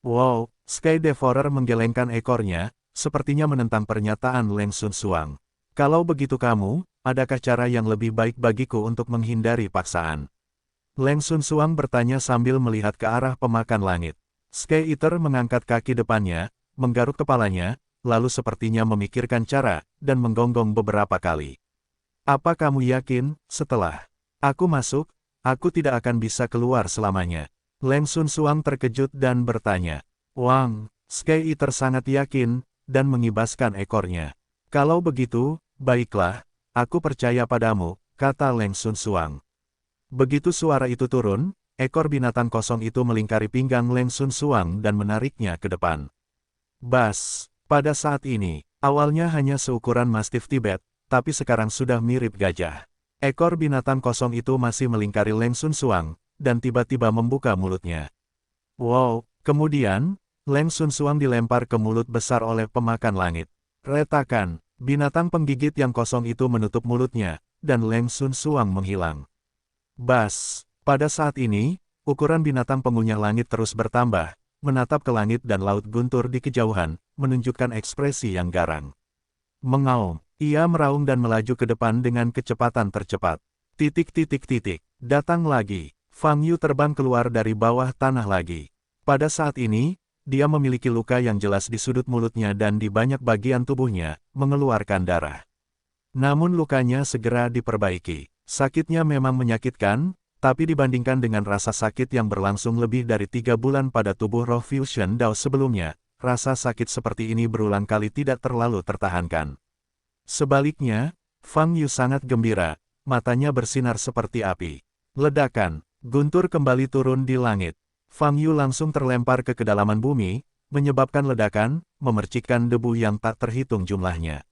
Wow, Sky Devourer menggelengkan ekornya, sepertinya menentang pernyataan Leng Sun Suang. Kalau begitu kamu, adakah cara yang lebih baik bagiku untuk menghindari paksaan? Leng Sun Suang bertanya sambil melihat ke arah pemakan langit. Sky Eater mengangkat kaki depannya, menggaruk kepalanya, lalu sepertinya memikirkan cara, dan menggonggong beberapa kali. Apa kamu yakin, setelah aku masuk, aku tidak akan bisa keluar selamanya? Leng Sun Suang terkejut dan bertanya. Wang, Sky Eater sangat yakin, dan mengibaskan ekornya. Kalau begitu, baiklah, aku percaya padamu, kata Leng Sun Suang. Begitu suara itu turun, ekor binatang kosong itu melingkari pinggang Leng Sun Suang dan menariknya ke depan. Bas, pada saat ini, awalnya hanya seukuran Mastiff Tibet, tapi sekarang sudah mirip gajah. Ekor binatang kosong itu masih melingkari Leng Sun Suang, dan tiba-tiba membuka mulutnya. Wow, kemudian, Leng Sun Suang dilempar ke mulut besar oleh pemakan langit. Retakan, binatang penggigit yang kosong itu menutup mulutnya, dan Leng Sun Suang menghilang. Bas, pada saat ini, ukuran binatang pengunyah langit terus bertambah, menatap ke langit dan laut guntur di kejauhan, menunjukkan ekspresi yang garang. Mengaum, ia meraung dan melaju ke depan dengan kecepatan tercepat. Datang lagi, Fang Yu terbang keluar dari bawah tanah lagi. Pada saat ini, dia memiliki luka yang jelas di sudut mulutnya dan di banyak bagian tubuhnya, mengeluarkan darah. Namun lukanya segera diperbaiki. Sakitnya memang menyakitkan, tapi dibandingkan dengan rasa sakit yang berlangsung lebih dari 3 bulan pada tubuh roh Fusion Dao sebelumnya, rasa sakit seperti ini berulang kali tidak terlalu tertahankan. Sebaliknya, Fang Yu sangat gembira, matanya bersinar seperti api. Ledakan, guntur kembali turun di langit. Fang Yu langsung terlempar ke kedalaman bumi, menyebabkan ledakan, memercikkan debu yang tak terhitung jumlahnya.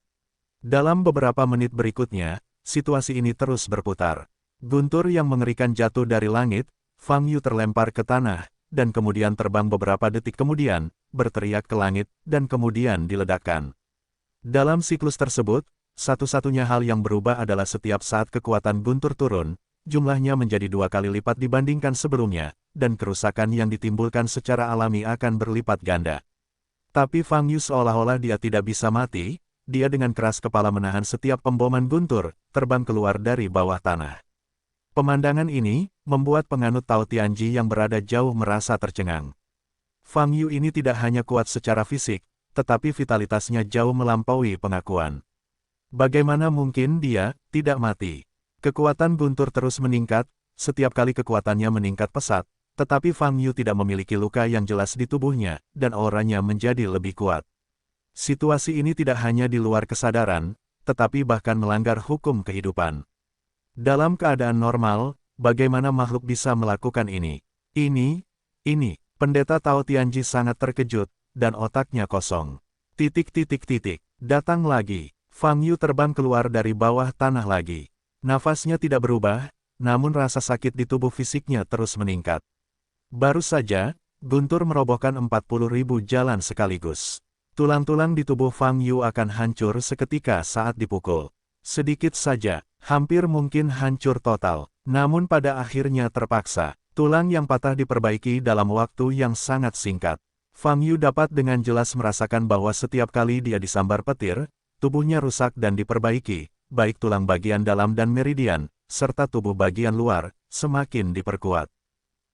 Dalam beberapa menit berikutnya, situasi ini terus berputar. Guntur yang mengerikan jatuh dari langit, Fang Yu terlempar ke tanah, dan kemudian terbang beberapa detik kemudian, berteriak ke langit, dan kemudian diledakkan. Dalam siklus tersebut, satu-satunya hal yang berubah adalah setiap saat kekuatan guntur turun, jumlahnya menjadi 2 kali lipat dibandingkan sebelumnya, dan kerusakan yang ditimbulkan secara alami akan berlipat ganda. Tapi Fang Yu seolah-olah dia tidak bisa mati, dia dengan keras kepala menahan setiap pemboman guntur, terbang keluar dari bawah tanah. Pemandangan ini, membuat penganut Tao Tianji yang berada jauh merasa tercengang. Fang Yu ini tidak hanya kuat secara fisik, tetapi vitalitasnya jauh melampaui pengakuan. Bagaimana mungkin dia tidak mati? Kekuatan guntur terus meningkat, setiap kali kekuatannya meningkat pesat, tetapi Fang Yu tidak memiliki luka yang jelas di tubuhnya, dan auranya menjadi lebih kuat. Situasi ini tidak hanya di luar kesadaran, tetapi bahkan melanggar hukum kehidupan. Dalam keadaan normal, bagaimana makhluk bisa melakukan ini? Ini, Pendeta Tao Tianji sangat terkejut, dan otaknya kosong. Datang lagi. Fang Yu terbang keluar dari bawah tanah lagi. Nafasnya tidak berubah, namun rasa sakit di tubuh fisiknya terus meningkat. Baru saja, guntur merobohkan 40.000 jalan sekaligus. Tulang-tulang di tubuh Fang Yu akan hancur seketika saat dipukul. Sedikit saja, hampir mungkin hancur total. Namun pada akhirnya terpaksa, tulang yang patah diperbaiki dalam waktu yang sangat singkat. Fang Yu dapat dengan jelas merasakan bahwa setiap kali dia disambar petir, tubuhnya rusak dan diperbaiki, baik tulang bagian dalam dan meridian, serta tubuh bagian luar, semakin diperkuat.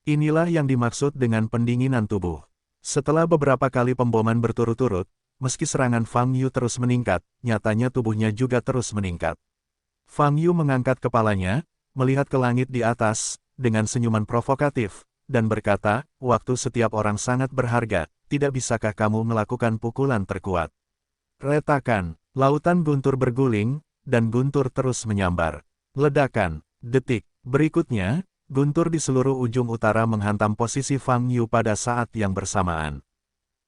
Inilah yang dimaksud dengan pendinginan tubuh. Setelah beberapa kali pemboman berturut-turut, meski serangan Fang Yu terus meningkat, nyatanya tubuhnya juga terus meningkat. Fang Yu mengangkat kepalanya, melihat ke langit di atas, dengan senyuman provokatif, dan berkata, waktu setiap orang sangat berharga, tidak bisakah kamu melakukan pukulan terkuat? Retakan, lautan guntur berguling, dan guntur terus menyambar. Ledakan, detik, berikutnya, guntur di seluruh ujung utara menghantam posisi Fang Yu pada saat yang bersamaan.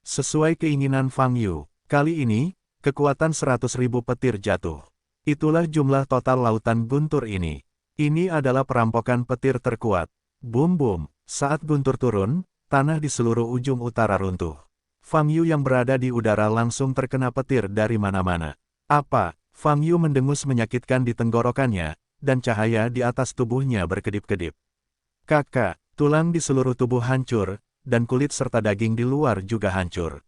Sesuai keinginan Fang Yu, kali ini, kekuatan 100.000 petir jatuh. Itulah jumlah total lautan guntur ini. Ini adalah perampokan petir terkuat. Boom. Saat guntur turun, tanah di seluruh ujung utara runtuh. Fang Yu yang berada di udara langsung terkena petir dari mana-mana. Apa? Fang Yu mendengus menyakitkan di tenggorokannya, dan cahaya di atas tubuhnya berkedip-kedip. Kakak, tulang di seluruh tubuh hancur, dan kulit serta daging di luar juga hancur.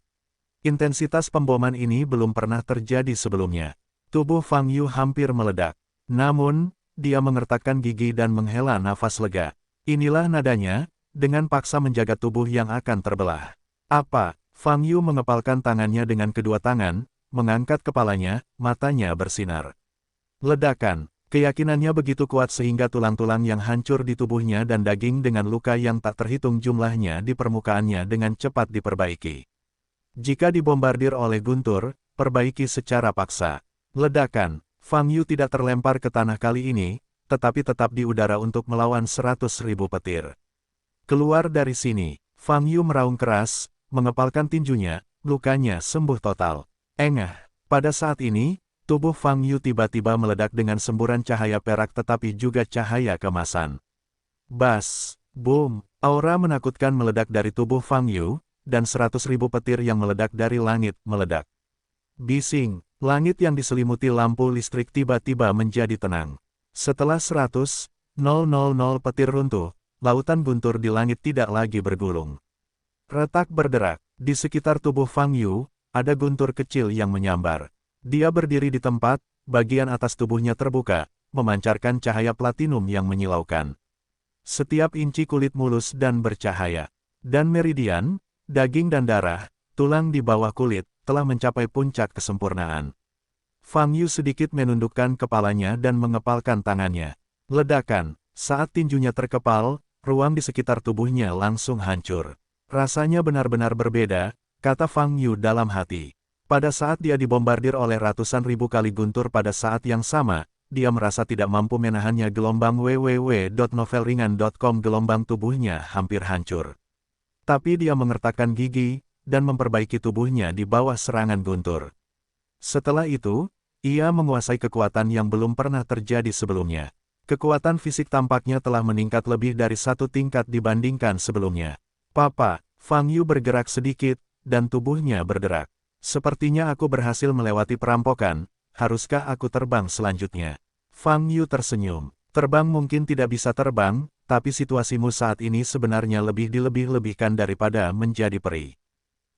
Intensitas pemboman ini belum pernah terjadi sebelumnya. Tubuh Fang Yu hampir meledak. Namun, dia mengertakkan gigi dan menghela nafas lega. Inilah nadanya, dengan paksa menjaga tubuh yang akan terbelah. Apa? Fang Yu mengepalkan tangannya dengan kedua tangan, mengangkat kepalanya, matanya bersinar. Ledakan. Keyakinannya begitu kuat sehingga tulang-tulang yang hancur di tubuhnya dan daging dengan luka yang tak terhitung jumlahnya di permukaannya dengan cepat diperbaiki. Jika dibombardir oleh guntur, perbaiki secara paksa. Ledakan. Fang Yu tidak terlempar ke tanah kali ini, tetapi tetap di udara untuk melawan 100.000 petir. Keluar dari sini. Fang Yu meraung keras, mengepalkan tinjunya, lukanya sembuh total. Engah. Pada saat ini, tubuh Fang Yu tiba-tiba meledak dengan semburan cahaya perak tetapi juga cahaya kemasan. Bas, boom, aura menakutkan meledak dari tubuh Fang Yu, dan 100.000 petir yang meledak dari langit meledak. Bising, langit yang diselimuti lampu listrik tiba-tiba menjadi tenang. Setelah 100.000 petir runtuh, lautan guntur di langit tidak lagi bergulung. Retak berderak, di sekitar tubuh Fang Yu, ada guntur kecil yang menyambar. Dia berdiri di tempat, bagian atas tubuhnya terbuka, memancarkan cahaya platinum yang menyilaukan. Setiap inci kulit mulus dan bercahaya. Dan meridian, daging dan darah, tulang di bawah kulit, telah mencapai puncak kesempurnaan. Fang Yu sedikit menundukkan kepalanya dan mengepalkan tangannya. Ledakan, saat tinjunya terkepal, ruang di sekitar tubuhnya langsung hancur. Rasanya benar-benar berbeda, kata Fang Yu dalam hati. Pada saat dia dibombardir oleh ratusan ribu kali guntur pada saat yang sama, dia merasa tidak mampu menahannya. Gelombang www.novelringan.com. Gelombang tubuhnya hampir hancur. Tapi dia mengertakkan gigi, dan memperbaiki tubuhnya di bawah serangan guntur. Setelah itu, ia menguasai kekuatan yang belum pernah terjadi sebelumnya. Kekuatan fisik tampaknya telah meningkat lebih dari 1 tingkat dibandingkan sebelumnya. Papa, Fang Yu bergerak sedikit, dan tubuhnya berderak. Sepertinya aku berhasil melewati perampokan, haruskah aku terbang selanjutnya? Fang Yu tersenyum. Terbang mungkin tidak bisa terbang, tapi situasimu saat ini sebenarnya lebih dilebih-lebihkan daripada menjadi peri.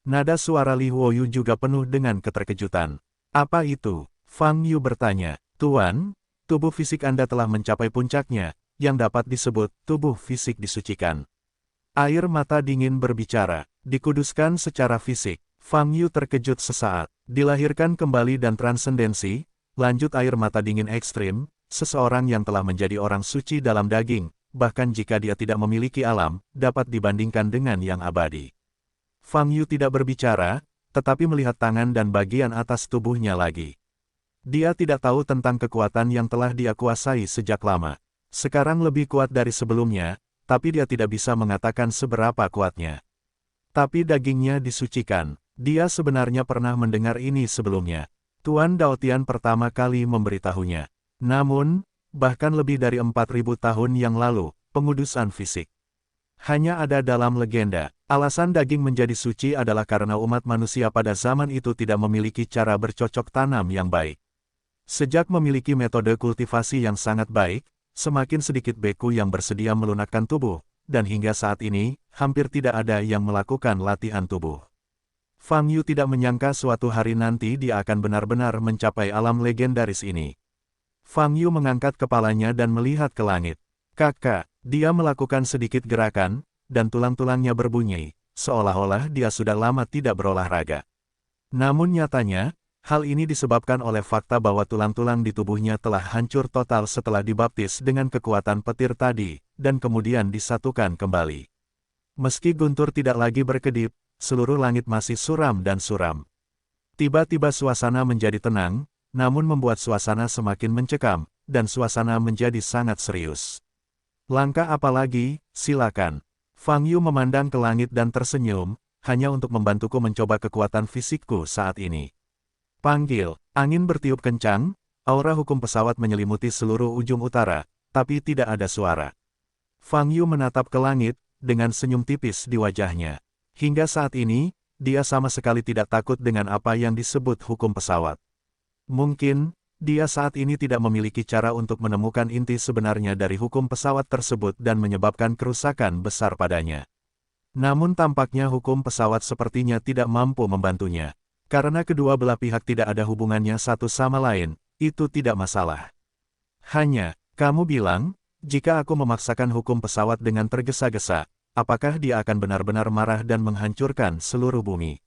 Nada suara Li Huoyu juga penuh dengan keterkejutan. Apa itu? Fang Yu bertanya. Tuan, tubuh fisik Anda telah mencapai puncaknya, yang dapat disebut tubuh fisik disucikan. Air mata dingin berbicara, dikuduskan secara fisik. Fang Yu terkejut sesaat, dilahirkan kembali dan transendensi, lanjut air mata dingin ekstrim, seseorang yang telah menjadi orang suci dalam daging, bahkan jika dia tidak memiliki alam, dapat dibandingkan dengan yang abadi. Fang Yu tidak berbicara, tetapi melihat tangan dan bagian atas tubuhnya lagi. Dia tidak tahu tentang kekuatan yang telah dia kuasai sejak lama. Sekarang lebih kuat dari sebelumnya, tapi dia tidak bisa mengatakan seberapa kuatnya. Tapi dagingnya disucikan. Dia sebenarnya pernah mendengar ini sebelumnya. Tuan Daotian pertama kali memberitahunya. Namun, bahkan lebih dari 4.000 tahun yang lalu, pengudusan fisik hanya ada dalam legenda. Alasan daging menjadi suci adalah karena umat manusia pada zaman itu tidak memiliki cara bercocok tanam yang baik. Sejak memiliki metode kultivasi yang sangat baik, semakin sedikit beku yang bersedia melunakkan tubuh, dan hingga saat ini, hampir tidak ada yang melakukan latihan tubuh. Fang Yu tidak menyangka suatu hari nanti dia akan benar-benar mencapai alam legendaris ini. Fang Yu mengangkat kepalanya dan melihat ke langit. Kakak, dia melakukan sedikit gerakan, dan tulang-tulangnya berbunyi, seolah-olah dia sudah lama tidak berolahraga. Namun nyatanya, hal ini disebabkan oleh fakta bahwa tulang-tulang di tubuhnya telah hancur total setelah dibaptis dengan kekuatan petir tadi, dan kemudian disatukan kembali. Meski guntur tidak lagi berkedip, seluruh langit masih suram dan suram. Tiba-tiba suasana menjadi tenang, namun membuat suasana semakin mencekam, dan suasana menjadi sangat serius. Langkah apa lagi, silakan. Fang Yu memandang ke langit dan tersenyum, hanya untuk membantuku mencoba kekuatan fisikku saat ini. Panggil, angin bertiup kencang, aura hukum pesawat menyelimuti seluruh ujung utara, tapi tidak ada suara. Fang Yu menatap ke langit, dengan senyum tipis di wajahnya. Hingga saat ini, dia sama sekali tidak takut dengan apa yang disebut hukum pesawat. Mungkin, dia saat ini tidak memiliki cara untuk menemukan inti sebenarnya dari hukum pesawat tersebut dan menyebabkan kerusakan besar padanya. Namun tampaknya hukum pesawat sepertinya tidak mampu membantunya. Karena kedua belah pihak tidak ada hubungannya satu sama lain, itu tidak masalah. Hanya, kamu bilang, jika aku memaksakan hukum pesawat dengan tergesa-gesa, apakah dia akan benar-benar marah dan menghancurkan seluruh bumi?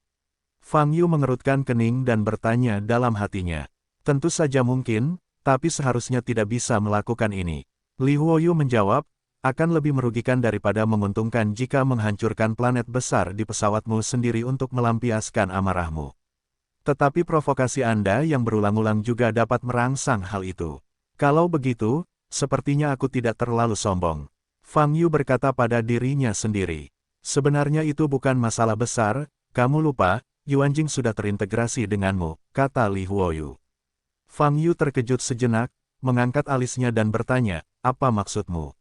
Fang Yu mengerutkan kening dan bertanya dalam hatinya. Tentu saja mungkin, tapi seharusnya tidak bisa melakukan ini. Li Huoyu menjawab, akan lebih merugikan daripada menguntungkan jika menghancurkan planet besar di pesawatmu sendiri untuk melampiaskan amarahmu. Tetapi provokasi Anda yang berulang-ulang juga dapat merangsang hal itu. Kalau begitu, sepertinya aku tidak terlalu sombong. Fang Yu berkata pada dirinya sendiri. Sebenarnya itu bukan masalah besar, kamu lupa, Yuanjing sudah terintegrasi denganmu, kata Li Huoyu. Fang Yu terkejut sejenak, mengangkat alisnya dan bertanya, apa maksudmu?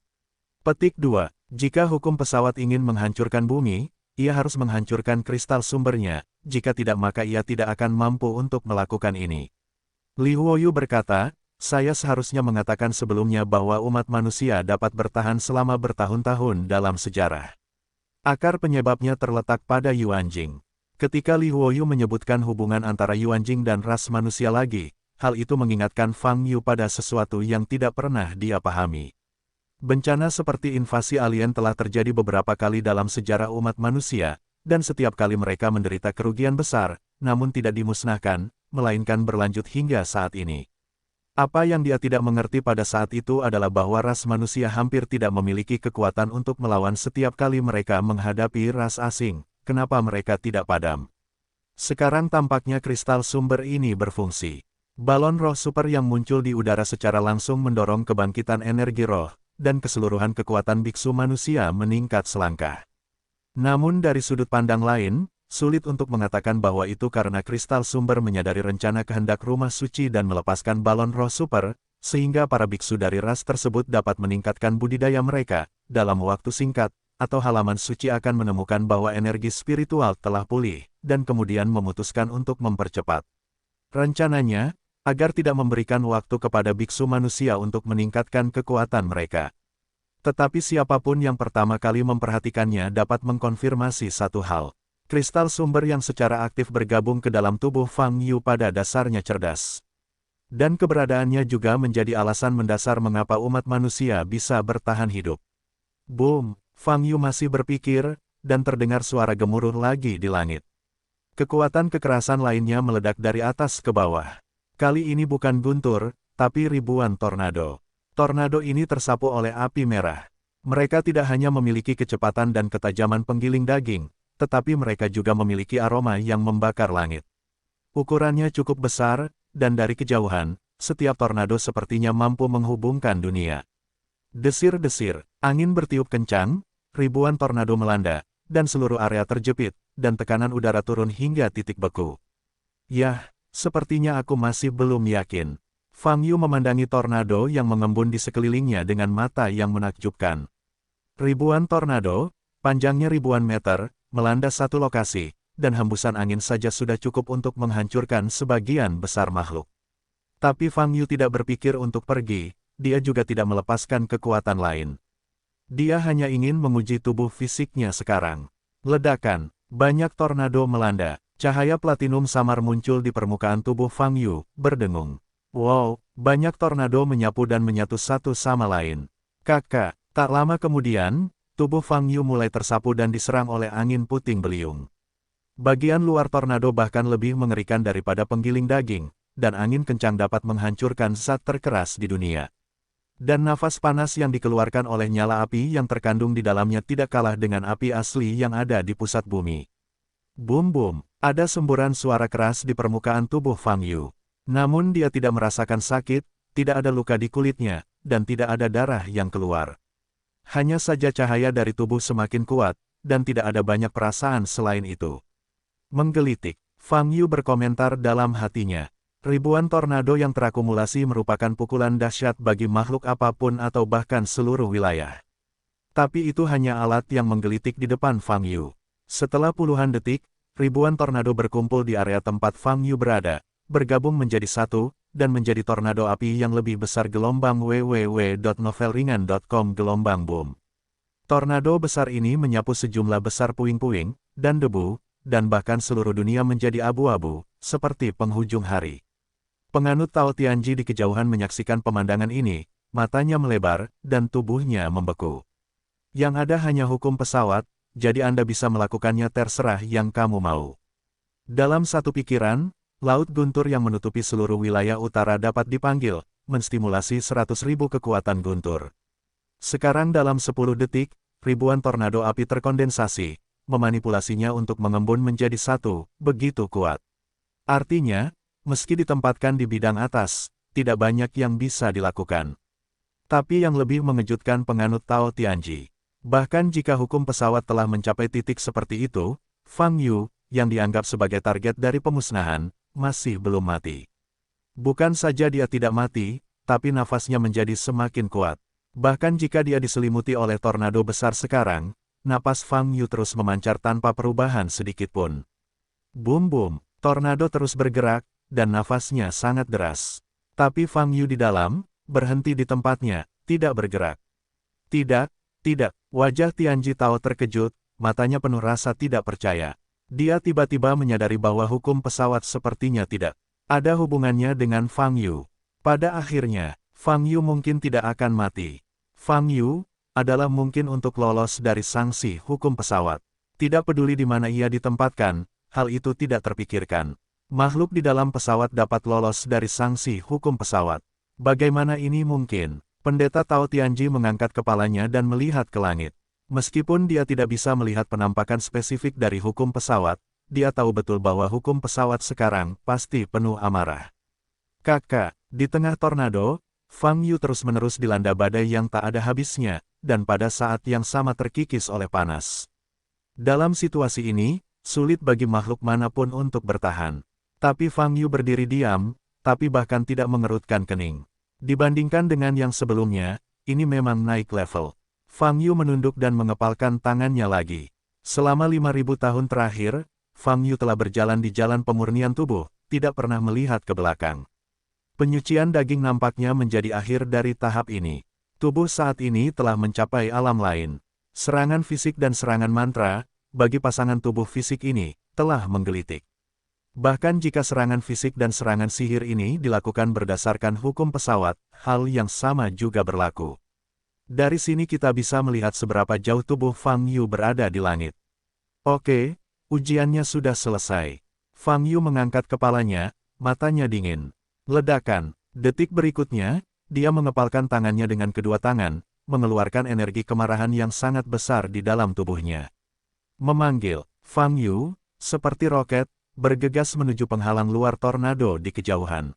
Petik 2. Jika hukum pesawat ingin menghancurkan bumi, ia harus menghancurkan kristal sumbernya, jika tidak maka ia tidak akan mampu untuk melakukan ini. Li Huoyu berkata, saya seharusnya mengatakan sebelumnya bahwa umat manusia dapat bertahan selama bertahun-tahun dalam sejarah. Akar penyebabnya terletak pada Yuanjing. Ketika Li Huoyu menyebutkan hubungan antara Yuanjing dan ras manusia lagi, hal itu mengingatkan Fang Yu pada sesuatu yang tidak pernah dia pahami. Bencana seperti invasi alien telah terjadi beberapa kali dalam sejarah umat manusia, dan setiap kali mereka menderita kerugian besar, namun tidak dimusnahkan, melainkan berlanjut hingga saat ini. Apa yang dia tidak mengerti pada saat itu adalah bahwa ras manusia hampir tidak memiliki kekuatan untuk melawan setiap kali mereka menghadapi ras asing, kenapa mereka tidak padam. Sekarang tampaknya kristal sumber ini berfungsi. Balon roh super yang muncul di udara secara langsung mendorong kebangkitan energi roh, dan keseluruhan kekuatan biksu manusia meningkat selangkah. Namun dari sudut pandang lain, sulit untuk mengatakan bahwa itu karena kristal sumber menyadari rencana kehendak rumah suci dan melepaskan balon roh super, sehingga para biksu dari ras tersebut dapat meningkatkan budidaya mereka, dalam waktu singkat, atau halaman suci akan menemukan bahwa energi spiritual telah pulih, dan kemudian memutuskan untuk mempercepat rencananya, agar tidak memberikan waktu kepada biksu manusia untuk meningkatkan kekuatan mereka. Tetapi siapapun yang pertama kali memperhatikannya dapat mengkonfirmasi satu hal. Kristal sumber yang secara aktif bergabung ke dalam tubuh Fang Yu pada dasarnya cerdas. Dan keberadaannya juga menjadi alasan mendasar mengapa umat manusia bisa bertahan hidup. Boom, Fang Yu masih berpikir, dan terdengar suara gemuruh lagi di langit. Kekuatan kekerasan lainnya meledak dari atas ke bawah. Kali ini bukan guntur, tapi ribuan tornado. Tornado ini tersapu oleh api merah. Mereka tidak hanya memiliki kecepatan dan ketajaman penggiling daging, tetapi mereka juga memiliki aroma yang membakar langit. Ukurannya cukup besar, dan dari kejauhan, setiap tornado sepertinya mampu menghubungkan dunia. Desir-desir, angin bertiup kencang, ribuan tornado melanda, dan seluruh area terjepit, dan tekanan udara turun hingga titik beku. Yah, sepertinya aku masih belum yakin. Fang Yu memandangi tornado yang mengembun di sekelilingnya dengan mata yang menakjubkan. Ribuan tornado, panjangnya ribuan meter, melanda satu lokasi, dan hembusan angin saja sudah cukup untuk menghancurkan sebagian besar makhluk. Tapi Fang Yu tidak berpikir untuk pergi, dia juga tidak melepaskan kekuatan lain. Dia hanya ingin menguji tubuh fisiknya sekarang. Ledakan, banyak tornado melanda, cahaya platinum samar muncul di permukaan tubuh Fang Yu, berdengung. Wow, banyak tornado menyapu dan menyatu satu sama lain. Kakak, tak lama kemudian, tubuh Fang Yu mulai tersapu dan diserang oleh angin puting beliung. Bagian luar tornado bahkan lebih mengerikan daripada penggiling daging, dan angin kencang dapat menghancurkan zat terkeras di dunia. Dan nafas panas yang dikeluarkan oleh nyala api yang terkandung di dalamnya tidak kalah dengan api asli yang ada di pusat bumi. Bum-bum, ada semburan suara keras di permukaan tubuh Fang Yu. Namun dia tidak merasakan sakit, tidak ada luka di kulitnya, dan tidak ada darah yang keluar. Hanya saja cahaya dari tubuh semakin kuat, dan tidak ada banyak perasaan selain itu. Menggelitik, Fang Yu berkomentar dalam hatinya. Ribuan tornado yang terakumulasi merupakan pukulan dahsyat bagi makhluk apapun atau bahkan seluruh wilayah. Tapi itu hanya alat yang menggelitik di depan Fang Yu. Setelah puluhan detik, ribuan tornado berkumpul di area tempat Fang Yu berada, bergabung menjadi satu, dan menjadi tornado api yang lebih besar. Gelombang www.novelringan.com. Gelombang boom. Tornado besar ini menyapu sejumlah besar puing-puing, dan debu, dan bahkan seluruh dunia menjadi abu-abu, seperti penghujung hari. Penganut Tao Tianji di kejauhan menyaksikan pemandangan ini, matanya melebar, dan tubuhnya membeku. Yang ada hanya hukum pesawat, jadi Anda bisa melakukannya terserah yang kamu mau. Dalam satu pikiran, laut guntur yang menutupi seluruh wilayah utara dapat dipanggil, menstimulasi 100.000 kekuatan guntur. Sekarang dalam 10 detik, ribuan tornado api terkondensasi, memanipulasinya untuk mengembun menjadi satu, begitu kuat. Artinya, meski ditempatkan di bidang atas, tidak banyak yang bisa dilakukan. Tapi yang lebih mengejutkan penganut Tao Tianji. Bahkan jika hukum pesawat telah mencapai titik seperti itu, Fang Yu, yang dianggap sebagai target dari pemusnahan, masih belum mati. Bukan saja dia tidak mati, tapi nafasnya menjadi semakin kuat. Bahkan jika dia diselimuti oleh tornado besar sekarang, napas Fang Yu terus memancar tanpa perubahan sedikitpun. Bum-bum, tornado terus bergerak, dan nafasnya sangat deras. Tapi Fang Yu di dalam, berhenti di tempatnya, tidak bergerak. Tidak, wajah Tianji Tao terkejut, matanya penuh rasa tidak percaya. Dia tiba-tiba menyadari bahwa hukum pesawat sepertinya tidak ada hubungannya dengan Fang Yu. Pada akhirnya, Fang Yu mungkin tidak akan mati. Fang Yu adalah mungkin untuk lolos dari sanksi hukum pesawat. Tidak peduli di mana ia ditempatkan, hal itu tidak terpikirkan. Makhluk di dalam pesawat dapat lolos dari sanksi hukum pesawat. Bagaimana ini mungkin? Pendeta Tao Tianji mengangkat kepalanya dan melihat ke langit. Meskipun dia tidak bisa melihat penampakan spesifik dari hukum pesawat, dia tahu betul bahwa hukum pesawat sekarang pasti penuh amarah. Kakak, di tengah tornado, Fang Yu terus-menerus dilanda badai yang tak ada habisnya, dan pada saat yang sama terkikis oleh panas. Dalam situasi ini, sulit bagi makhluk manapun untuk bertahan. Tapi Fang Yu berdiri diam, tapi bahkan tidak mengerutkan kening. Dibandingkan dengan yang sebelumnya, ini memang naik level. Fang Yu menunduk dan mengepalkan tangannya lagi. Selama 5.000 tahun terakhir, Fang Yu telah berjalan di jalan pemurnian tubuh, tidak pernah melihat ke belakang. Penyucian daging nampaknya menjadi akhir dari tahap ini. Tubuh saat ini telah mencapai alam lain. Serangan fisik dan serangan mantra, bagi pasangan tubuh fisik ini, telah menggelitik. Bahkan jika serangan fisik dan serangan sihir ini dilakukan berdasarkan hukum pesawat, hal yang sama juga berlaku. Dari sini kita bisa melihat seberapa jauh tubuh Fang Yu berada di langit. Oke, ujiannya sudah selesai. Fang Yu mengangkat kepalanya, matanya dingin. Ledakan. Detik berikutnya, dia mengepalkan tangannya dengan kedua tangan, mengeluarkan energi kemarahan yang sangat besar di dalam tubuhnya. Memanggil, Fang Yu, seperti roket, bergegas menuju penghalang luar tornado di kejauhan.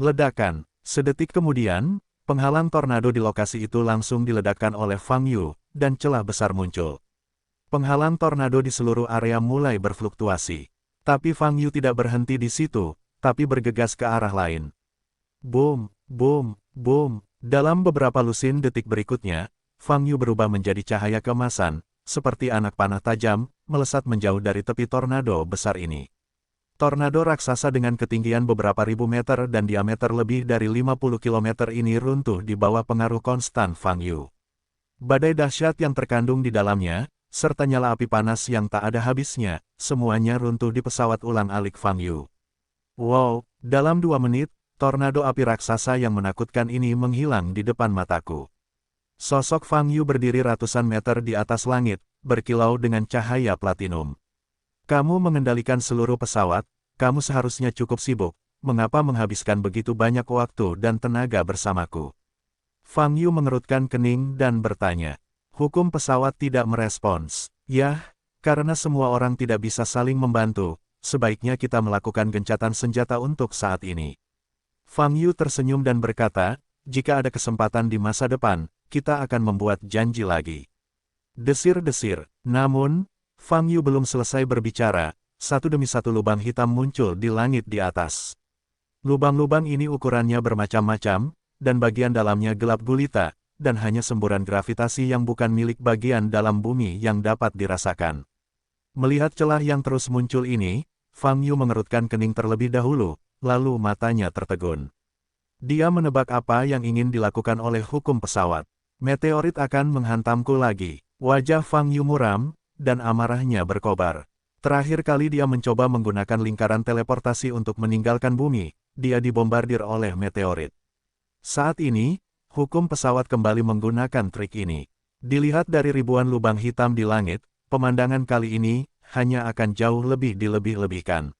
Ledakan. Sedetik kemudian, penghalang tornado di lokasi itu langsung diledakkan oleh Fang Yu, dan celah besar muncul. Penghalang tornado di seluruh area mulai berfluktuasi. Tapi Fang Yu tidak berhenti di situ, tapi bergegas ke arah lain. Boom, boom, boom. Dalam beberapa lusin detik berikutnya, Fang Yu berubah menjadi cahaya keemasan, seperti anak panah tajam, melesat menjauh dari tepi tornado besar ini. Tornado raksasa dengan ketinggian beberapa ribu meter dan diameter lebih dari 50 km ini runtuh di bawah pengaruh konstan Fang Yu. Badai dahsyat yang terkandung di dalamnya, serta nyala api panas yang tak ada habisnya, semuanya runtuh di pesawat ulang-alik Fang Yu. Wow, dalam 2 menit, tornado api raksasa yang menakutkan ini menghilang di depan mataku. Sosok Fang Yu berdiri ratusan meter di atas langit, berkilau dengan cahaya platinum. Kamu mengendalikan seluruh pesawat, kamu seharusnya cukup sibuk, mengapa menghabiskan begitu banyak waktu dan tenaga bersamaku? Fang Yu mengerutkan kening dan bertanya. Hukum pesawat tidak merespons. Yah, karena semua orang tidak bisa saling membantu, sebaiknya kita melakukan gencatan senjata untuk saat ini. Fang Yu tersenyum dan berkata, jika ada kesempatan di masa depan, kita akan membuat janji lagi. Desir-desir. Namun, Fang Yu belum selesai berbicara, satu demi satu lubang hitam muncul di langit di atas. Lubang-lubang ini ukurannya bermacam-macam, dan bagian dalamnya gelap gulita, dan hanya semburan gravitasi yang bukan milik bagian dalam bumi yang dapat dirasakan. Melihat celah yang terus muncul ini, Fang Yu mengerutkan kening terlebih dahulu, lalu matanya tertegun. Dia menebak apa yang ingin dilakukan oleh hukum pesawat. Meteorit akan menghantamku lagi. Wajah Fang Yu muram, dan amarahnya berkobar. Terakhir kali dia mencoba menggunakan lingkaran teleportasi untuk meninggalkan bumi, dia dibombardir oleh meteorit. Saat ini, hukum pesawat kembali menggunakan trik ini. Dilihat dari ribuan lubang hitam di langit, pemandangan kali ini hanya akan jauh lebih dilebih-lebihkan.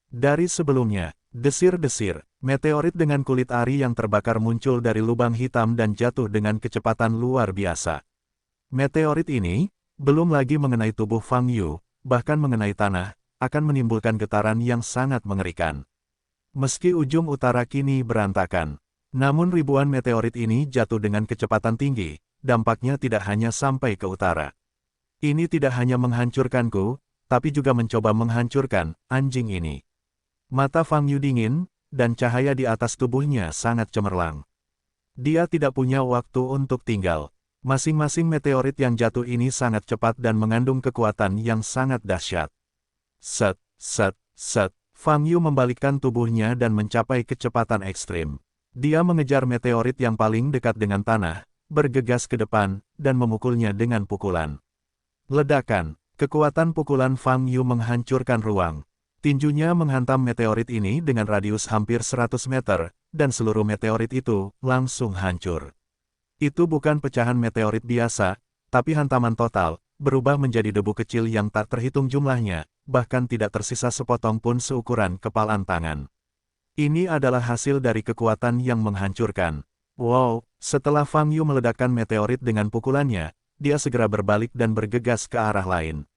Dari sebelumnya, desir-desir, meteorit dengan kulit ari yang terbakar muncul dari lubang hitam dan jatuh dengan kecepatan luar biasa. Meteorit ini, belum lagi mengenai tubuh Fang Yu, bahkan mengenai tanah, akan menimbulkan getaran yang sangat mengerikan. Meski ujung utara kini berantakan, namun ribuan meteorit ini jatuh dengan kecepatan tinggi, dampaknya tidak hanya sampai ke utara. Ini tidak hanya menghancurkanku, tapi juga mencoba menghancurkan anjing ini. Mata Fang Yu dingin, dan cahaya di atas tubuhnya sangat cemerlang. Dia tidak punya waktu untuk tinggal. Masing-masing meteorit yang jatuh ini sangat cepat dan mengandung kekuatan yang sangat dahsyat. Set, set, set. Fang Yu membalikkan tubuhnya dan mencapai kecepatan ekstrim. Dia mengejar meteorit yang paling dekat dengan tanah, bergegas ke depan, dan memukulnya dengan pukulan. Ledakan, kekuatan pukulan Fang Yu menghancurkan ruang. Tinjunya menghantam meteorit ini dengan radius hampir 100 meter, dan seluruh meteorit itu langsung hancur. Itu bukan pecahan meteorit biasa, tapi hantaman total, berubah menjadi debu kecil yang tak terhitung jumlahnya, bahkan tidak tersisa sepotong pun seukuran kepalan tangan. Ini adalah hasil dari kekuatan yang menghancurkan. Wow, setelah Fang Yu meledakkan meteorit dengan pukulannya, dia segera berbalik dan bergegas ke arah lain.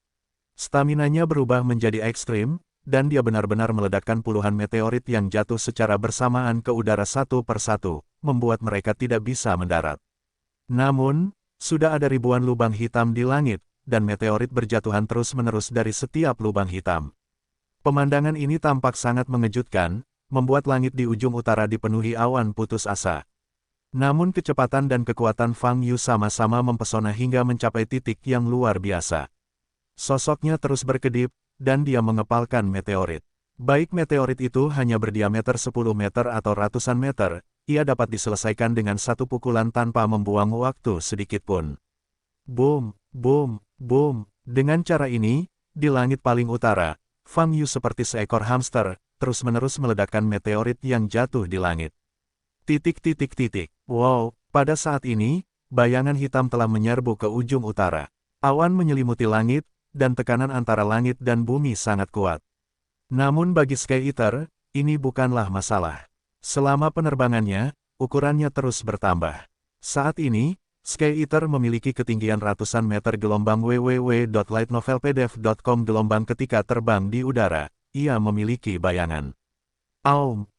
Staminanya berubah menjadi ekstrim, dan dia benar-benar meledakkan puluhan meteorit yang jatuh secara bersamaan ke udara satu persatu, membuat mereka tidak bisa mendarat. Namun, sudah ada ribuan lubang hitam di langit, dan meteorit berjatuhan terus-menerus dari setiap lubang hitam. Pemandangan ini tampak sangat mengejutkan, membuat langit di ujung utara dipenuhi awan putus asa. Namun kecepatan dan kekuatan Fang Yu sama-sama mempesona hingga mencapai titik yang luar biasa. Sosoknya terus berkedip, dan dia mengepalkan meteorit. Baik meteorit itu hanya berdiameter 10 meter atau ratusan meter, ia dapat diselesaikan dengan satu pukulan tanpa membuang waktu sedikitpun. Boom, boom, boom. Dengan cara ini, di langit paling utara, Fang Yu seperti seekor hamster, terus-menerus meledakkan meteorit yang jatuh di langit. Titik. Wow, pada saat ini, bayangan hitam telah menyerbu ke ujung utara. Awan menyelimuti langit, dan tekanan antara langit dan bumi sangat kuat. Namun bagi Sky Eater, ini bukanlah masalah. Selama penerbangannya, ukurannya terus bertambah. Saat ini, Sky Eater memiliki ketinggian ratusan meter gelombang www.lightnovelpdf.com gelombang ketika terbang di udara. Ia memiliki bayangan.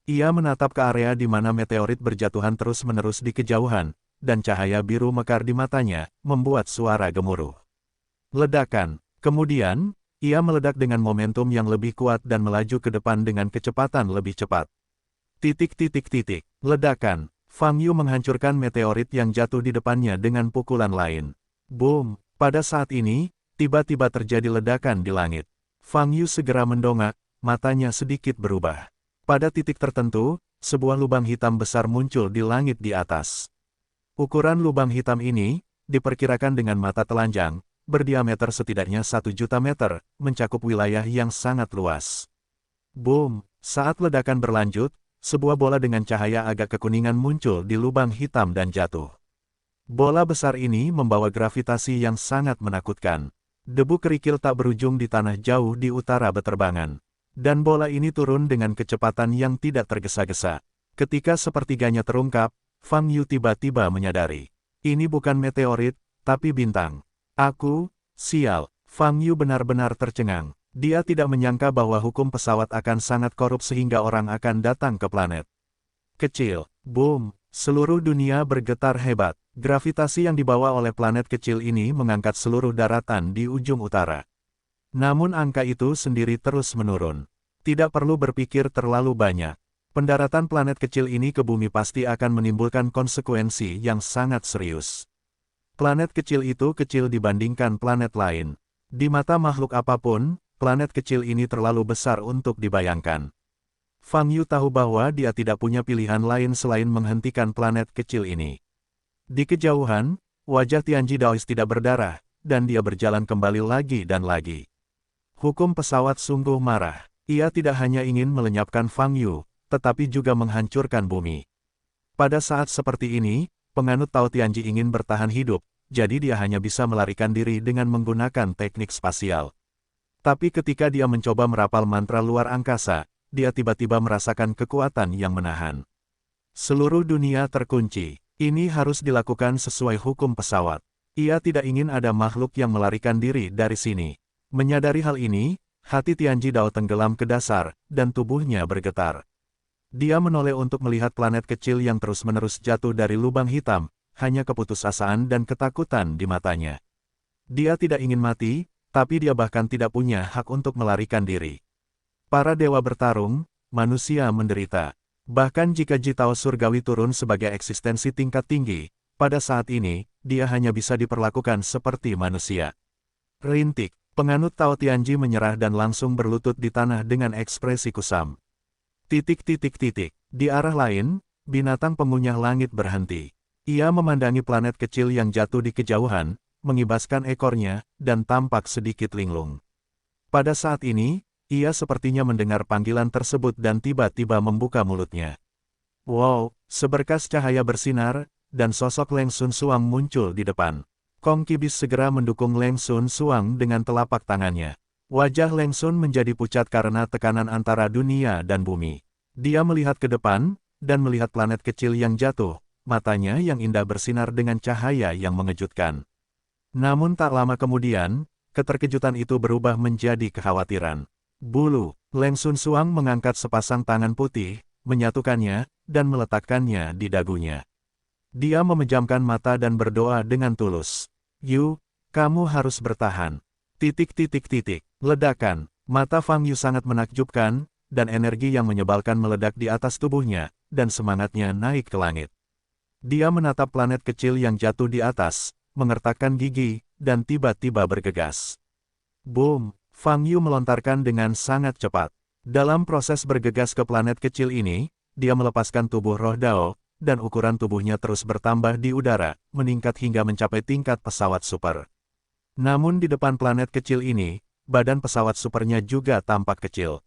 Ia menatap ke area di mana meteorit berjatuhan terus-menerus di kejauhan, dan cahaya biru mekar di matanya, membuat suara gemuruh. Ledakan. Kemudian, ia meledak dengan momentum yang lebih kuat dan melaju ke depan dengan kecepatan lebih cepat. Ledakan. Fang Yu menghancurkan meteorit yang jatuh di depannya dengan pukulan lain. Boom! Pada saat ini, tiba-tiba terjadi ledakan di langit. Fang Yu segera mendongak, matanya sedikit berubah. Pada titik tertentu, sebuah lubang hitam besar muncul di langit di atas. Ukuran lubang hitam ini, diperkirakan dengan mata telanjang, berdiameter setidaknya 1 juta meter, mencakup wilayah yang sangat luas. Boom! Saat ledakan berlanjut, sebuah bola dengan cahaya agak kekuningan muncul di lubang hitam dan jatuh. Bola besar ini membawa gravitasi yang sangat menakutkan. Debu kerikil tak berujung di tanah jauh di utara beterbangan. Dan bola ini turun dengan kecepatan yang tidak tergesa-gesa. Ketika sepertiganya terungkap, Fang Yu tiba-tiba menyadari. Ini bukan meteorit, tapi bintang. Sial. Fang Yu benar-benar tercengang. Dia tidak menyangka bahwa hukum pesawat akan sangat korup sehingga orang akan datang ke planet kecil. Boom! Seluruh dunia bergetar hebat. Gravitasi yang dibawa oleh planet kecil ini mengangkat seluruh daratan di ujung utara. Namun angka itu sendiri terus menurun. Tidak perlu berpikir terlalu banyak. Pendaratan planet kecil ini ke bumi pasti akan menimbulkan konsekuensi yang sangat serius. Planet kecil itu kecil dibandingkan planet lain. Di mata makhluk apapun, planet kecil ini terlalu besar untuk dibayangkan. Fang Yu tahu bahwa dia tidak punya pilihan lain selain menghentikan planet kecil ini. Di kejauhan, wajah Tianji Daois tidak berdarah, dan dia berjalan kembali lagi dan lagi. Hukum pesawat sungguh marah. Ia tidak hanya ingin melenyapkan Fang Yu, tetapi juga menghancurkan bumi. Pada saat seperti ini, penganut Tao Tianji ingin bertahan hidup, jadi dia hanya bisa melarikan diri dengan menggunakan teknik spasial. Tapi ketika dia mencoba merapal mantra luar angkasa, dia tiba-tiba merasakan kekuatan yang menahan. Seluruh dunia terkunci. Ini harus dilakukan sesuai hukum pesawat. Ia tidak ingin ada makhluk yang melarikan diri dari sini. Menyadari hal ini, hati Tianji Dao tenggelam ke dasar, dan tubuhnya bergetar. Dia menoleh untuk melihat planet kecil yang terus-menerus jatuh dari lubang hitam, hanya keputusasaan dan ketakutan di matanya. Dia tidak ingin mati, tapi dia bahkan tidak punya hak untuk melarikan diri. Para dewa bertarung, manusia menderita. Bahkan jika Jitao Surgawi turun sebagai eksistensi tingkat tinggi, pada saat ini, dia hanya bisa diperlakukan seperti manusia. Rintik, penganut Tao Tianji menyerah dan langsung berlutut di tanah dengan ekspresi kusam. Di arah lain, binatang pengunyah langit berhenti. Ia memandangi planet kecil yang jatuh di kejauhan, mengibaskan ekornya, dan tampak sedikit linglung. Pada saat ini, ia sepertinya mendengar panggilan tersebut dan tiba-tiba membuka mulutnya. Wow, seberkas cahaya bersinar, dan sosok Leng Sun Suang muncul di depan. Kong Kibis segera mendukung Leng Sun Suang dengan telapak tangannya. Wajah Leng Sun menjadi pucat karena tekanan antara dunia dan bumi. Dia melihat ke depan, dan melihat planet kecil yang jatuh, matanya yang indah bersinar dengan cahaya yang mengejutkan. Namun tak lama kemudian, keterkejutan itu berubah menjadi kekhawatiran. Bulu, Leng Sun Suang mengangkat sepasang tangan putih, menyatukannya, dan meletakkannya di dagunya. Dia memejamkan mata dan berdoa dengan tulus. Yu, kamu harus bertahan. Ledakan, mata Fang Yu sangat menakjubkan, dan energi yang menyebalkan meledak di atas tubuhnya, dan semangatnya naik ke langit. Dia menatap planet kecil yang jatuh di atas, mengertakkan gigi, dan tiba-tiba bergegas. Boom! Fang Yu melontarkan dengan sangat cepat. Dalam proses bergegas ke planet kecil ini, dia melepaskan tubuh roh Dao, dan ukuran tubuhnya terus bertambah di udara, meningkat hingga mencapai tingkat pesawat super. Namun di depan planet kecil ini, badan pesawat supernya juga tampak kecil.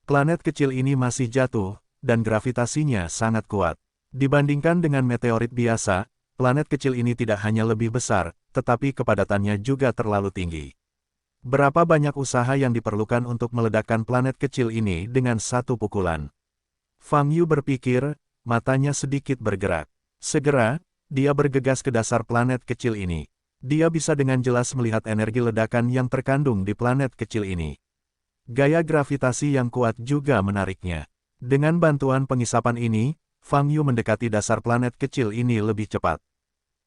Planet kecil ini masih jatuh, dan gravitasinya sangat kuat. Dibandingkan dengan meteorit biasa, planet kecil ini tidak hanya lebih besar, tetapi kepadatannya juga terlalu tinggi. Berapa banyak usaha yang diperlukan untuk meledakkan planet kecil ini dengan satu pukulan? Fang Yu berpikir, matanya sedikit bergerak. Segera, dia bergegas ke dasar planet kecil ini. Dia bisa dengan jelas melihat energi ledakan yang terkandung di planet kecil ini. Gaya gravitasi yang kuat juga menariknya. Dengan bantuan pengisapan ini, Fang Yu mendekati dasar planet kecil ini lebih cepat.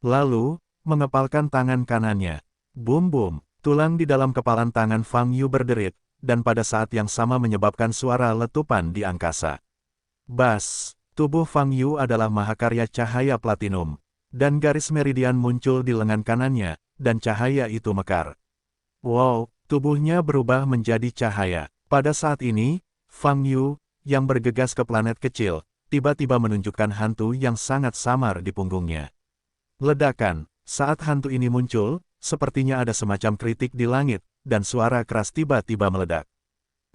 Lalu, mengepalkan tangan kanannya. Boom boom, Tulang di dalam kepalan tangan Fang Yu berderit, dan pada saat yang sama menyebabkan suara letupan di angkasa. Bas, tubuh Fang Yu adalah mahakarya cahaya platinum, dan garis meridian muncul di lengan kanannya, dan cahaya itu mekar. Wow, tubuhnya berubah menjadi cahaya. Pada saat ini, Fang Yu, yang bergegas ke planet kecil, tiba-tiba menunjukkan hantu yang sangat samar di punggungnya. Ledakan, saat hantu ini muncul, sepertinya ada semacam kritik di langit, dan suara keras tiba-tiba meledak.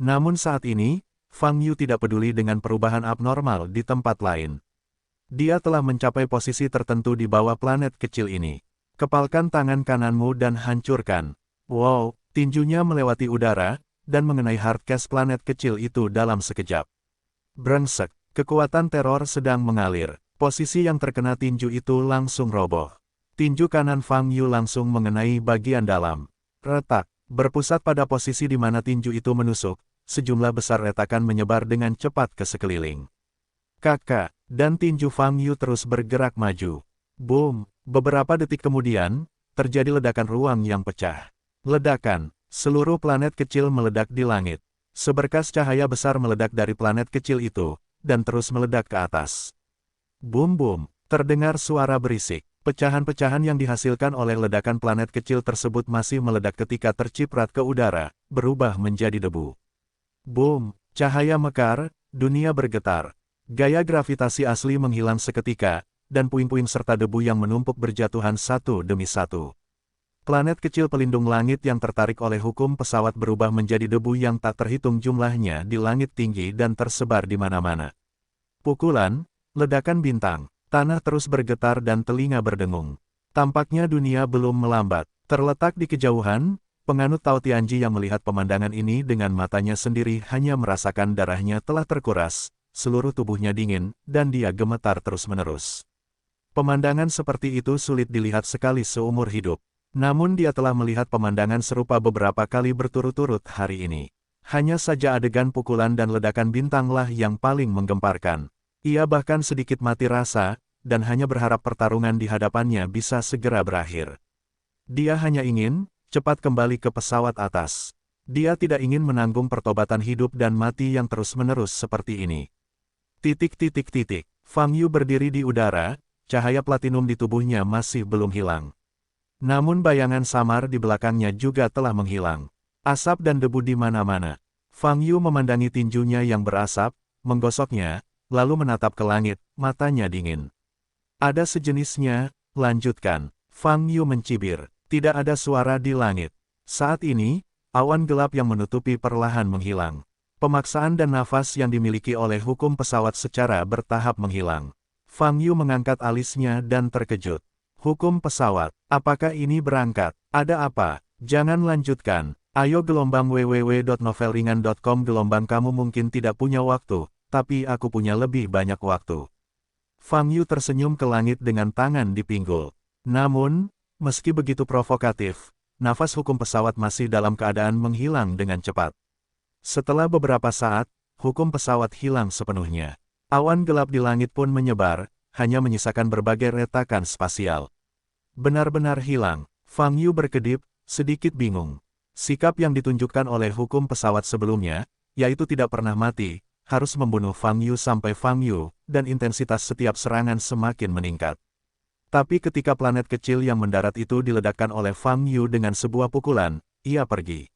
Namun saat ini, Fang Yu tidak peduli dengan perubahan abnormal di tempat lain. Dia telah mencapai posisi tertentu di bawah planet kecil ini. Kepalkan tangan kananmu dan hancurkan. Wow, tinjunya melewati udara, dan mengenai hardcase planet kecil itu dalam sekejap. Brengsek, kekuatan teror sedang mengalir. Posisi yang terkena tinju itu langsung roboh. Tinju kanan Fang Yu langsung mengenai bagian dalam. Retak, berpusat pada posisi di mana tinju itu menusuk, sejumlah besar retakan menyebar dengan cepat ke sekeliling. Kakak, dan tinju Fang Yu terus bergerak maju. Boom, beberapa detik kemudian, terjadi ledakan ruang yang pecah. Ledakan, seluruh planet kecil meledak di langit. Seberkas cahaya besar meledak dari planet kecil itu, dan terus meledak ke atas. Boom-boom, terdengar suara berisik. Pecahan-pecahan yang dihasilkan oleh ledakan planet kecil tersebut masih meledak ketika terciprat ke udara, berubah menjadi debu. Boom, cahaya mekar, dunia bergetar. Gaya gravitasi asli menghilang seketika, dan puing-puing serta debu yang menumpuk berjatuhan satu demi satu. Planet kecil pelindung langit yang tertarik oleh hukum pesawat berubah menjadi debu yang tak terhitung jumlahnya di langit tinggi dan tersebar di mana-mana. Pukulan, ledakan bintang, tanah terus bergetar dan telinga berdengung. Tampaknya dunia belum melambat. Terletak di kejauhan, penganut Tao Tianji yang melihat pemandangan ini dengan matanya sendiri hanya merasakan darahnya telah terkuras, seluruh tubuhnya dingin, dan dia gemetar terus-menerus. Pemandangan seperti itu sulit dilihat sekali seumur hidup. Namun dia telah melihat pemandangan serupa beberapa kali berturut-turut hari ini. Hanya saja adegan pukulan dan ledakan bintanglah yang paling menggemparkan. Ia bahkan sedikit mati rasa, dan hanya berharap pertarungan di hadapannya bisa segera berakhir. Dia hanya ingin cepat kembali ke pesawat atas. Dia tidak ingin menanggung pertobatan hidup dan mati yang terus-menerus seperti ini. Fang Yu berdiri di udara, cahaya platinum di tubuhnya masih belum hilang. Namun bayangan samar di belakangnya juga telah menghilang. Asap dan debu di mana-mana. Fang Yu memandangi tinjunya yang berasap, menggosoknya, lalu menatap ke langit, matanya dingin. Ada sejenisnya, lanjutkan. Fang Yu mencibir. Tidak ada suara di langit. Saat ini, awan gelap yang menutupi perlahan menghilang. Pemaksaan dan nafas yang dimiliki oleh hukum pesawat secara bertahap menghilang. Fang Yu mengangkat alisnya dan terkejut. Hukum pesawat, apakah ini berangkat? Ada apa? Jangan lanjutkan. Ayo gelombang www.novelringan.com. Gelombang kamu mungkin tidak punya waktu, tapi aku punya lebih banyak waktu. Fang Yu tersenyum ke langit dengan tangan di pinggul. Namun, meski begitu provokatif, nafas hukum pesawat masih dalam keadaan menghilang dengan cepat. Setelah beberapa saat, hukum pesawat hilang sepenuhnya. Awan gelap di langit pun menyebar, hanya menyisakan berbagai retakan spasial. Benar-benar hilang. Fang Yu berkedip, sedikit bingung. Sikap yang ditunjukkan oleh hukum pesawat sebelumnya, yaitu tidak pernah mati, harus membunuh Fang Yu sampai Fang Yu, dan intensitas setiap serangan semakin meningkat. Tapi ketika planet kecil yang mendarat itu diledakkan oleh Fang Yu dengan sebuah pukulan, ia pergi.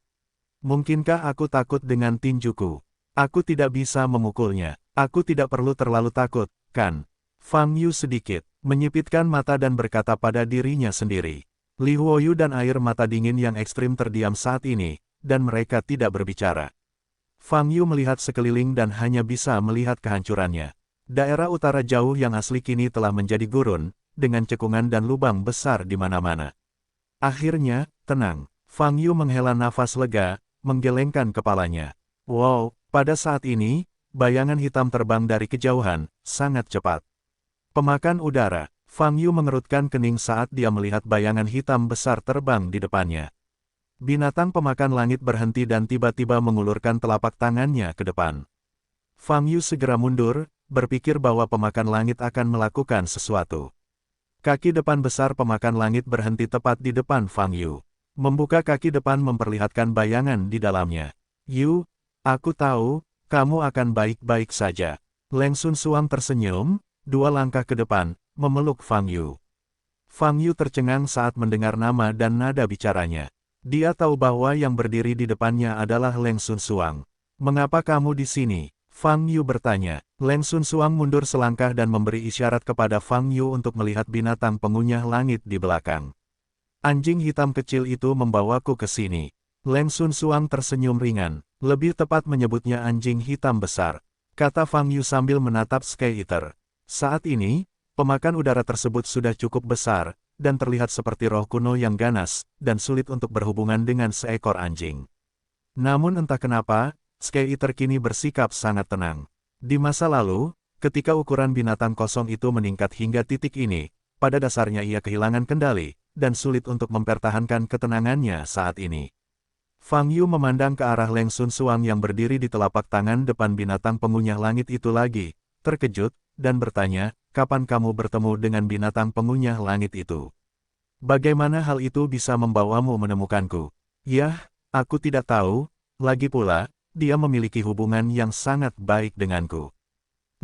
Mungkinkah aku takut dengan tinjuku? Aku tidak bisa memukulnya. Aku tidak perlu terlalu takut, kan? Fang Yu sedikit menyipitkan mata dan berkata pada dirinya sendiri. Li Huoyu dan air mata dingin yang ekstrim terdiam saat ini, dan mereka tidak berbicara. Fang Yu melihat sekeliling dan hanya bisa melihat kehancurannya. Daerah utara jauh yang asli kini telah menjadi gurun, dengan cekungan dan lubang besar di mana-mana. Akhirnya, tenang. Fang Yu menghela nafas lega, menggelengkan kepalanya. Wow, pada saat ini, bayangan hitam terbang dari kejauhan, sangat cepat. Pemakan udara. Fang Yu mengerutkan kening saat dia melihat bayangan hitam besar terbang di depannya. Binatang pemakan langit berhenti dan tiba-tiba mengulurkan telapak tangannya ke depan. Fang Yu segera mundur, berpikir bahwa pemakan langit akan melakukan sesuatu. Kaki depan besar pemakan langit berhenti tepat di depan Fang Yu. Membuka kaki depan memperlihatkan bayangan di dalamnya. Yu, aku tahu, kamu akan baik-baik saja. Leng Sun Suang tersenyum, 2 langkah ke depan, memeluk Fang Yu. Fang Yu tercengang saat mendengar nama dan nada bicaranya. Dia tahu bahwa yang berdiri di depannya adalah Leng Sun Suang. Mengapa kamu di sini? Fang Yu bertanya. Leng Sun Suang mundur selangkah dan memberi isyarat kepada Fang Yu untuk melihat binatang pengunyah langit di belakang. Anjing hitam kecil itu membawaku ke sini. Leng Sun Suang tersenyum ringan, lebih tepat menyebutnya anjing hitam besar, kata Fang Yu sambil menatap Sky Eater. Saat ini, pemakan udara tersebut sudah cukup besar, dan terlihat seperti roh kuno yang ganas, dan sulit untuk berhubungan dengan seekor anjing. Namun entah kenapa, Sky Eater kini bersikap sangat tenang. Di masa lalu, ketika ukuran binatang kosong itu meningkat hingga titik ini, pada dasarnya ia kehilangan kendali, dan sulit untuk mempertahankan ketenangannya saat ini. Fang Yu memandang ke arah Leng Sun Suang yang berdiri di telapak tangan depan binatang pengunyah langit itu lagi, terkejut, dan bertanya, kapan kamu bertemu dengan binatang pengunyah langit itu? Bagaimana hal itu bisa membawamu menemukanku? Yah, aku tidak tahu, lagi pula, dia memiliki hubungan yang sangat baik denganku.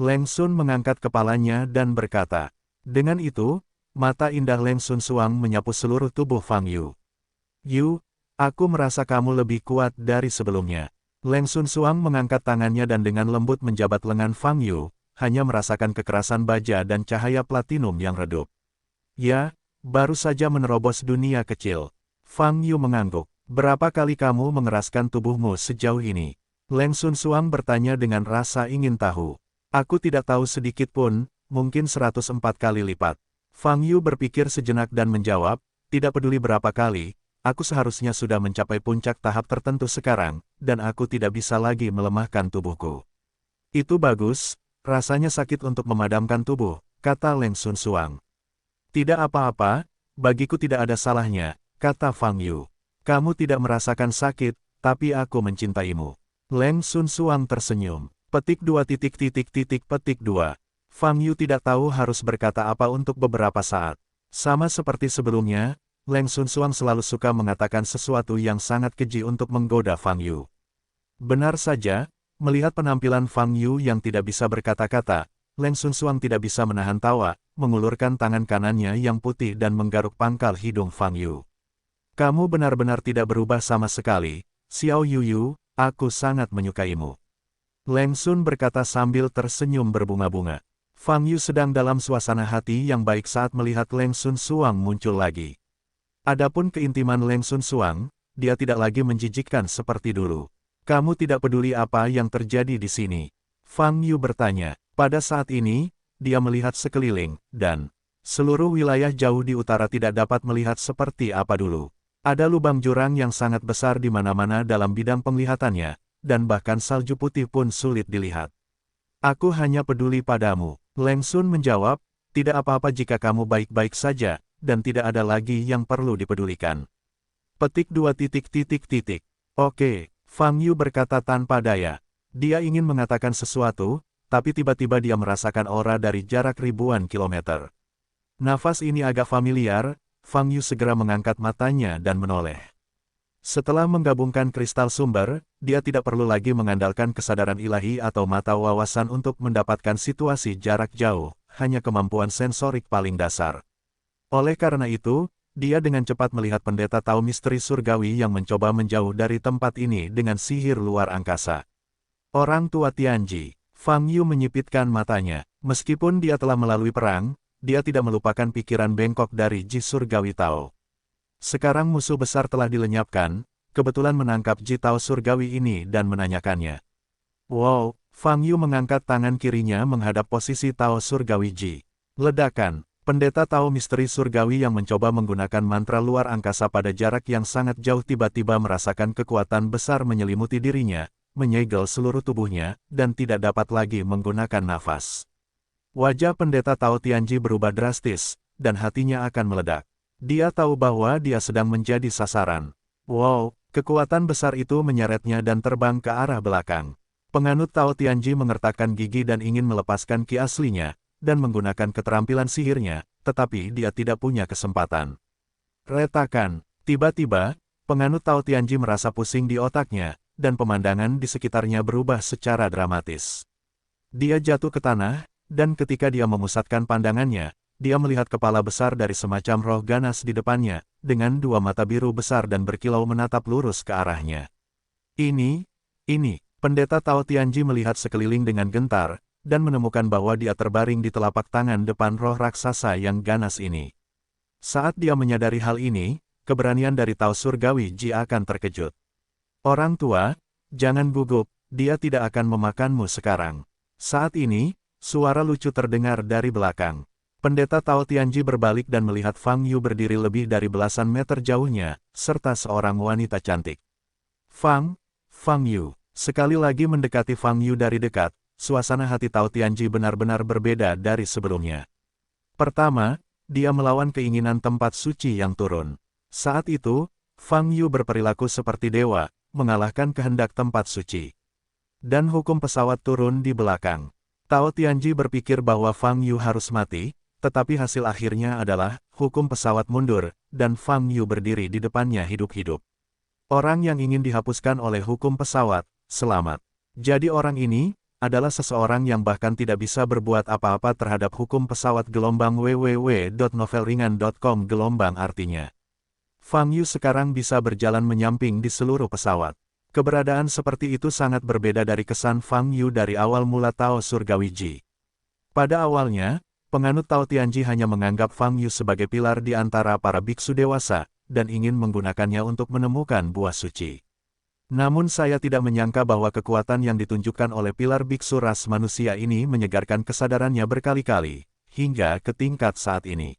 Leng Sun mengangkat kepalanya dan berkata. Dengan itu, mata indah Leng Sun Suang menyapu seluruh tubuh Fang Yu. Yu, aku merasa kamu lebih kuat dari sebelumnya. Leng Sun Suang mengangkat tangannya dan dengan lembut menjabat lengan Fang Yu, hanya merasakan kekerasan baja dan cahaya platinum yang redup. Ya, baru saja menerobos dunia kecil. Fang Yu mengangguk. Berapa kali kamu mengeraskan tubuhmu sejauh ini? Leng Sun Suang bertanya dengan rasa ingin tahu. Aku tidak tahu sedikit pun, mungkin 104 kali lipat. Fang Yu berpikir sejenak dan menjawab, tidak peduli berapa kali, aku seharusnya sudah mencapai puncak tahap tertentu sekarang, dan aku tidak bisa lagi melemahkan tubuhku. Itu bagus, rasanya sakit untuk memadamkan tubuh, kata Leng Sun Suang. Tidak apa-apa, bagiku tidak ada salahnya, kata Fang Yu. Kamu tidak merasakan sakit, tapi aku mencintaimu. Leng Sun Suang tersenyum. Petik 2. Fang Yu tidak tahu harus berkata apa untuk beberapa saat. Sama seperti sebelumnya, Leng Sun Suang selalu suka mengatakan sesuatu yang sangat keji untuk menggoda Fang Yu. Benar saja, melihat penampilan Fang Yu yang tidak bisa berkata-kata, Leng Sun Suang tidak bisa menahan tawa, mengulurkan tangan kanannya yang putih dan menggaruk pangkal hidung Fang Yu. Kamu benar-benar tidak berubah sama sekali, Xiao Yuyu, aku sangat menyukaimu. Leng Sun berkata sambil tersenyum berbunga-bunga. Fang Yu sedang dalam suasana hati yang baik saat melihat Leng Sun Suang muncul lagi. Adapun keintiman Leng Sun Suang, dia tidak lagi menjijikkan seperti dulu. Kamu tidak peduli apa yang terjadi di sini? Fang Yu bertanya. Pada saat ini, dia melihat sekeliling, dan seluruh wilayah jauh di utara tidak dapat melihat seperti apa dulu. Ada lubang jurang yang sangat besar di mana-mana dalam bidang penglihatannya, dan bahkan salju putih pun sulit dilihat. Aku hanya peduli padamu. Leng Sun menjawab, tidak apa-apa jika kamu baik-baik saja, dan tidak ada lagi yang perlu dipedulikan. Petik 2. Oke, Fang Yu berkata tanpa daya. Dia ingin mengatakan sesuatu, tapi tiba-tiba dia merasakan aura dari jarak ribuan kilometer. Nafas ini agak familiar. Fang Yu segera mengangkat matanya dan menoleh. Setelah menggabungkan kristal sumber, dia tidak perlu lagi mengandalkan kesadaran ilahi atau mata wawasan untuk mendapatkan situasi jarak jauh, hanya kemampuan sensorik paling dasar. Oleh karena itu, dia dengan cepat melihat pendeta tahu misteri surgawi yang mencoba menjauh dari tempat ini dengan sihir luar angkasa. Orang tua Tianji, Fang Yu menyipitkan matanya. Meskipun dia telah melalui perang, dia tidak melupakan pikiran bengkok dari Ji Surgawi Tao. Sekarang musuh besar telah dilenyapkan, kebetulan menangkap Ji Tao Surgawi ini dan menanyakannya. Wow, Fang Yu mengangkat tangan kirinya menghadap posisi Tao Surgawi Ji. Ledakan, pendeta Tao misteri surgawi yang mencoba menggunakan mantra luar angkasa pada jarak yang sangat jauh tiba-tiba merasakan kekuatan besar menyelimuti dirinya, menyegel seluruh tubuhnya, dan tidak dapat lagi menggunakan nafas. Wajah pendeta Tao Tianji berubah drastis, dan hatinya akan meledak. Dia tahu bahwa dia sedang menjadi sasaran. Wow, kekuatan besar itu menyeretnya dan terbang ke arah belakang. Penganut Tao Tianji mengertakkan gigi dan ingin melepaskan ki aslinya, dan menggunakan keterampilan sihirnya, tetapi dia tidak punya kesempatan. Retakan, Tiba-tiba, penganut Tao Tianji merasa pusing di otaknya, dan pemandangan di sekitarnya berubah secara dramatis. Dia jatuh ke tanah, dan ketika dia memusatkan pandangannya, dia melihat kepala besar dari semacam roh ganas di depannya, dengan dua mata biru besar dan berkilau menatap lurus ke arahnya. Ini, Pendeta Tao Tianji melihat sekeliling dengan gentar, dan menemukan bahwa dia terbaring di telapak tangan depan roh raksasa yang ganas ini. Saat dia menyadari hal ini, keberanian dari Tao Surgawi Ji akan terkejut. Orang tua, jangan gugup, dia tidak akan memakanmu sekarang. Saat ini, suara lucu terdengar dari belakang. Pendeta Tao Tianji berbalik dan melihat Fang Yu berdiri lebih dari belasan meter jauhnya, serta seorang wanita cantik. Fang Yu. Sekali lagi mendekati Fang Yu dari dekat, suasana hati Tao Tianji benar-benar berbeda dari sebelumnya. Pertama, dia melawan keinginan tempat suci yang turun. Saat itu, Fang Yu berperilaku seperti dewa, mengalahkan kehendak tempat suci. Dan hukum pesawat turun di belakang. Tao Tianji berpikir bahwa Fang Yu harus mati, tetapi hasil akhirnya adalah hukum pesawat mundur, dan Fang Yu berdiri di depannya hidup-hidup. Orang yang ingin dihapuskan oleh hukum pesawat, selamat. Jadi orang ini adalah seseorang yang bahkan tidak bisa berbuat apa-apa terhadap hukum pesawat gelombang www.novelringan.com gelombang artinya. Fang Yu sekarang bisa berjalan menyamping di seluruh pesawat. Keberadaan seperti itu sangat berbeda dari kesan Fang Yu dari awal mula Tao Surgawi Ji. Pada awalnya, penganut Tao Tianji hanya menganggap Fang Yu sebagai pilar di antara para biksu dewasa, dan ingin menggunakannya untuk menemukan buah suci. Namun saya tidak menyangka bahwa kekuatan yang ditunjukkan oleh pilar biksu ras manusia ini menyegarkan kesadarannya berkali-kali, hingga ke tingkat saat ini.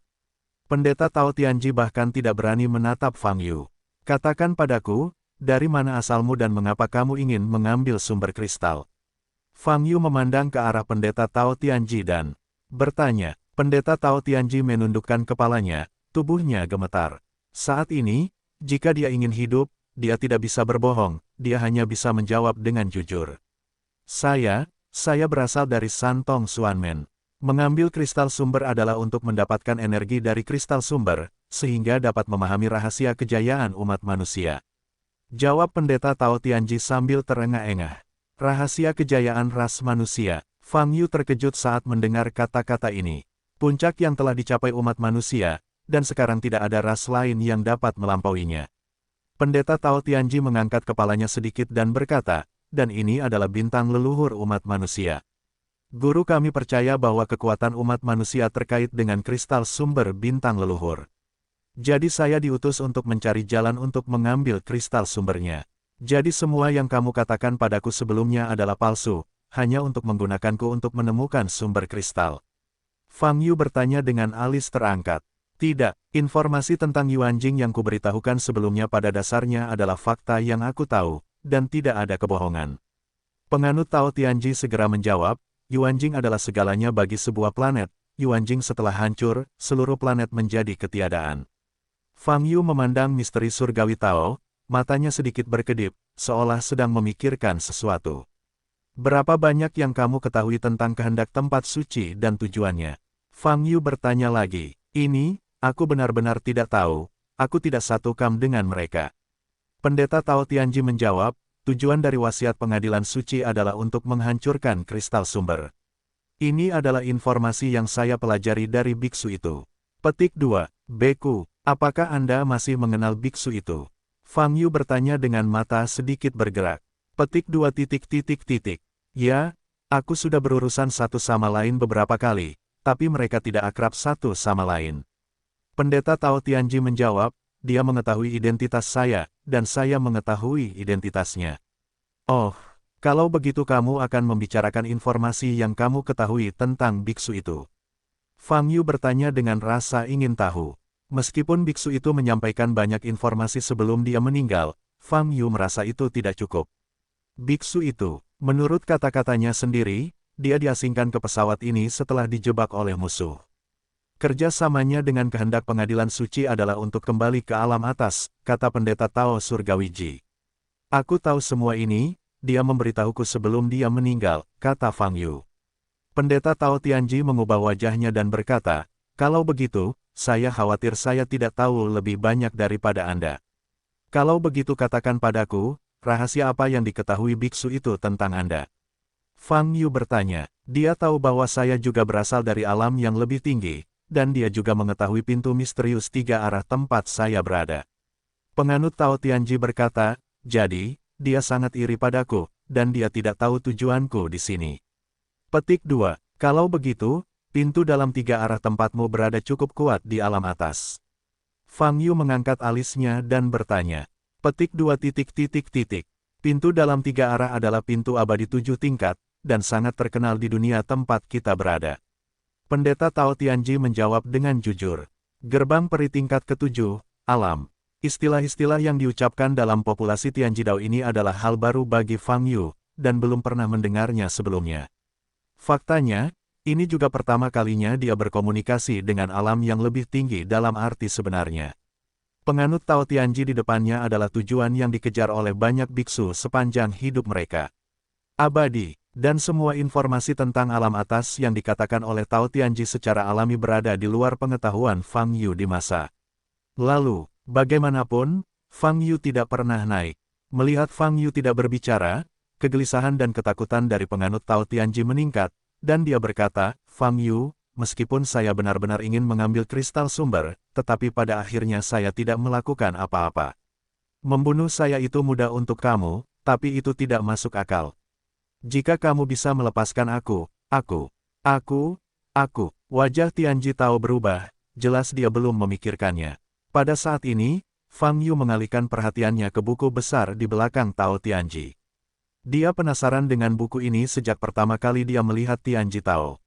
Pendeta Tao Tianji bahkan tidak berani menatap Fang Yu. Katakan padaku, dari mana asalmu dan mengapa kamu ingin mengambil sumber kristal? Fang Yu memandang ke arah pendeta Tao Tianji dan bertanya. Pendeta Tao Tianji menundukkan kepalanya, tubuhnya gemetar. Saat ini, jika dia ingin hidup, dia tidak bisa berbohong, dia hanya bisa menjawab dengan jujur. Saya berasal dari Santong Xuanmen. Mengambil kristal sumber adalah untuk mendapatkan energi dari kristal sumber, sehingga dapat memahami rahasia kejayaan umat manusia. Jawab pendeta Tao Tianji sambil terengah-engah. Rahasia kejayaan ras manusia. Fang Yu terkejut saat mendengar kata-kata ini. Puncak yang telah dicapai umat manusia, dan sekarang tidak ada ras lain yang dapat melampauinya. Pendeta Tao Tianji mengangkat kepalanya sedikit dan berkata, dan ini adalah bintang leluhur umat manusia. Guru kami percaya bahwa kekuatan umat manusia terkait dengan kristal sumber bintang leluhur. Jadi saya diutus untuk mencari jalan untuk mengambil kristal sumbernya. Jadi semua yang kamu katakan padaku sebelumnya adalah palsu, hanya untuk menggunakanku untuk menemukan sumber kristal. Fang Yu bertanya dengan alis terangkat. Tidak, informasi tentang Yuanjing yang kuberitahukan sebelumnya pada dasarnya adalah fakta yang aku tahu, dan tidak ada kebohongan. Penganut Tao Tianji segera menjawab, Yuanjing adalah segalanya bagi sebuah planet, Yuanjing setelah hancur, seluruh planet menjadi ketiadaan. Fang Yu memandang misteri surgawi Tao, matanya sedikit berkedip, seolah sedang memikirkan sesuatu. Berapa banyak yang kamu ketahui tentang kehendak tempat suci dan tujuannya? Fang Yu bertanya lagi. Ini, aku benar-benar tidak tahu, aku tidak satu kam dengan mereka. Pendeta Tao Tianji menjawab, tujuan dari wasiat pengadilan suci adalah untuk menghancurkan kristal sumber. Ini adalah informasi yang saya pelajari dari biksu itu. Petik 2. Beku, apakah Anda masih mengenal biksu itu? Fang Yu bertanya dengan mata sedikit bergerak. Petik 2. Ya, aku sudah berurusan satu sama lain beberapa kali, tapi mereka tidak akrab satu sama lain. Pendeta Tao Tianji menjawab, dia mengetahui identitas saya, dan saya mengetahui identitasnya. Oh, kalau begitu kamu akan membicarakan informasi yang kamu ketahui tentang biksu itu. Fang Yu bertanya dengan rasa ingin tahu. Meskipun biksu itu menyampaikan banyak informasi sebelum dia meninggal, Fang Yu merasa itu tidak cukup. Biksu itu, menurut kata-katanya sendiri, dia diasingkan ke pesawat ini setelah dijebak oleh musuh. Kerjasamanya dengan kehendak pengadilan suci adalah untuk kembali ke alam atas, kata pendeta Tao Surgawi Ji. Aku tahu semua ini, dia memberitahuku sebelum dia meninggal, kata Fang Yu. Pendeta Tao Tianji mengubah wajahnya dan berkata, Kalau begitu, saya khawatir saya tidak tahu lebih banyak daripada Anda. Kalau begitu katakan padaku, rahasia apa yang diketahui biksu itu tentang Anda? Fang Yu bertanya. Dia tahu bahwa saya juga berasal dari alam yang lebih tinggi, dan dia juga mengetahui pintu misterius tiga arah tempat saya berada. Penganut Tao Tianji berkata, jadi, dia sangat iri padaku, dan dia tidak tahu tujuanku di sini. Petik 2. Kalau begitu, pintu dalam tiga arah tempatmu berada cukup kuat di alam atas. Fang Yu mengangkat alisnya dan bertanya. Petik 2. Pintu dalam tiga arah adalah pintu abadi 7 tingkat, dan sangat terkenal di dunia tempat kita berada. Pendeta Tao Tianji menjawab dengan jujur. Gerbang peri tingkat ke-7, alam. Istilah-istilah yang diucapkan dalam populasi Tianji Dao ini adalah hal baru bagi Fang Yu, dan belum pernah mendengarnya sebelumnya. Faktanya, ini juga pertama kalinya dia berkomunikasi dengan alam yang lebih tinggi dalam arti sebenarnya. Penganut Tao Tianji di depannya adalah tujuan yang dikejar oleh banyak biksu sepanjang hidup mereka. Abadi, dan semua informasi tentang alam atas yang dikatakan oleh Tao Tianji secara alami berada di luar pengetahuan Fang Yu di masa lalu. Bagaimanapun, Fang Yu tidak pernah naik. Melihat Fang Yu tidak berbicara, kegelisahan dan ketakutan dari penganut Tao Tianji meningkat, dan dia berkata, Fang Yu, meskipun saya benar-benar ingin mengambil kristal sumber, tetapi pada akhirnya saya tidak melakukan apa-apa. Membunuh saya itu mudah untuk kamu, tapi itu tidak masuk akal. Jika kamu bisa melepaskan aku, wajah Tianji Tao berubah, jelas dia belum memikirkannya. Pada saat ini, Fang Yu mengalihkan perhatiannya ke buku besar di belakang Tao Tianji. Dia penasaran dengan buku ini sejak pertama kali dia melihat Tianji Tao.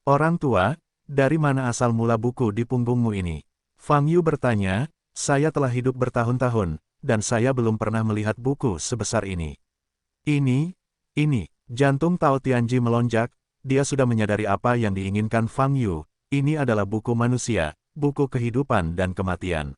Orang tua, dari mana asal mula buku di punggungmu ini? Fang Yu bertanya, saya telah hidup bertahun-tahun, dan saya belum pernah melihat buku sebesar ini. Ini, jantung Tao Tianji melonjak, dia sudah menyadari apa yang diinginkan Fang Yu. Ini adalah buku manusia. Buku kehidupan dan kematian.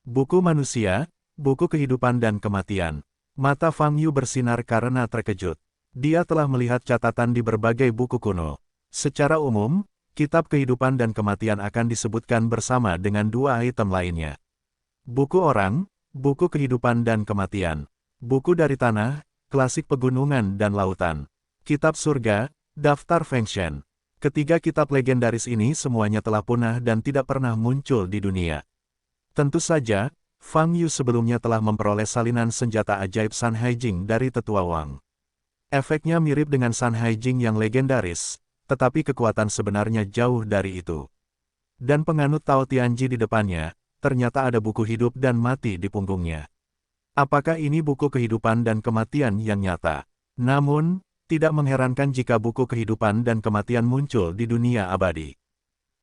Buku manusia, buku kehidupan dan kematian. Mata Fang Yu bersinar karena terkejut. Dia telah melihat catatan di berbagai buku kuno. Secara umum, kitab kehidupan dan kematian akan disebutkan bersama dengan dua item lainnya. Buku orang, buku kehidupan dan kematian. Buku dari tanah, klasik pegunungan dan lautan. Kitab surga, daftar Feng Shen. Ketiga kitab legendaris ini semuanya telah punah dan tidak pernah muncul di dunia. Tentu saja, Fang Yu sebelumnya telah memperoleh salinan senjata ajaib San Haijing dari Tetua Wang. Efeknya mirip dengan San Haijing yang legendaris, tetapi kekuatan sebenarnya jauh dari itu. Dan penganut Tao Tianji di depannya, ternyata ada buku hidup dan mati di punggungnya. Apakah ini buku kehidupan dan kematian yang nyata? Namun, tidak mengherankan jika buku kehidupan dan kematian muncul di dunia abadi.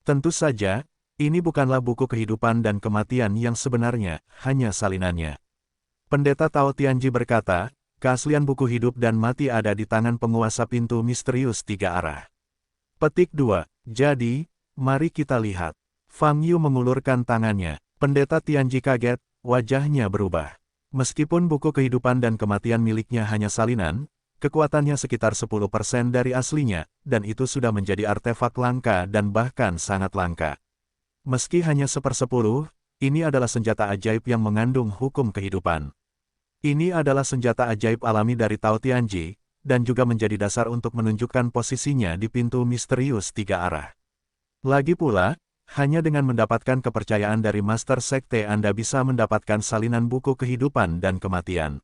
Tentu saja, ini bukanlah buku kehidupan dan kematian yang sebenarnya, hanya salinannya. Pendeta Tao Tianji berkata, keaslian buku hidup dan mati ada di tangan penguasa pintu misterius tiga arah. Petik 2. Jadi, mari kita lihat. Fang Yu mengulurkan tangannya. Pendeta Tianji kaget, wajahnya berubah. Meskipun buku kehidupan dan kematian miliknya hanya salinan, kekuatannya sekitar 10% dari aslinya, dan itu sudah menjadi artefak langka dan bahkan sangat langka. Meski hanya 1/10, ini adalah senjata ajaib yang mengandung hukum kehidupan. Ini adalah senjata ajaib alami dari Tao Tianji, dan juga menjadi dasar untuk menunjukkan posisinya di pintu misterius tiga arah. Lagi pula, hanya dengan mendapatkan kepercayaan dari Master Sekte Anda bisa mendapatkan salinan buku kehidupan dan kematian.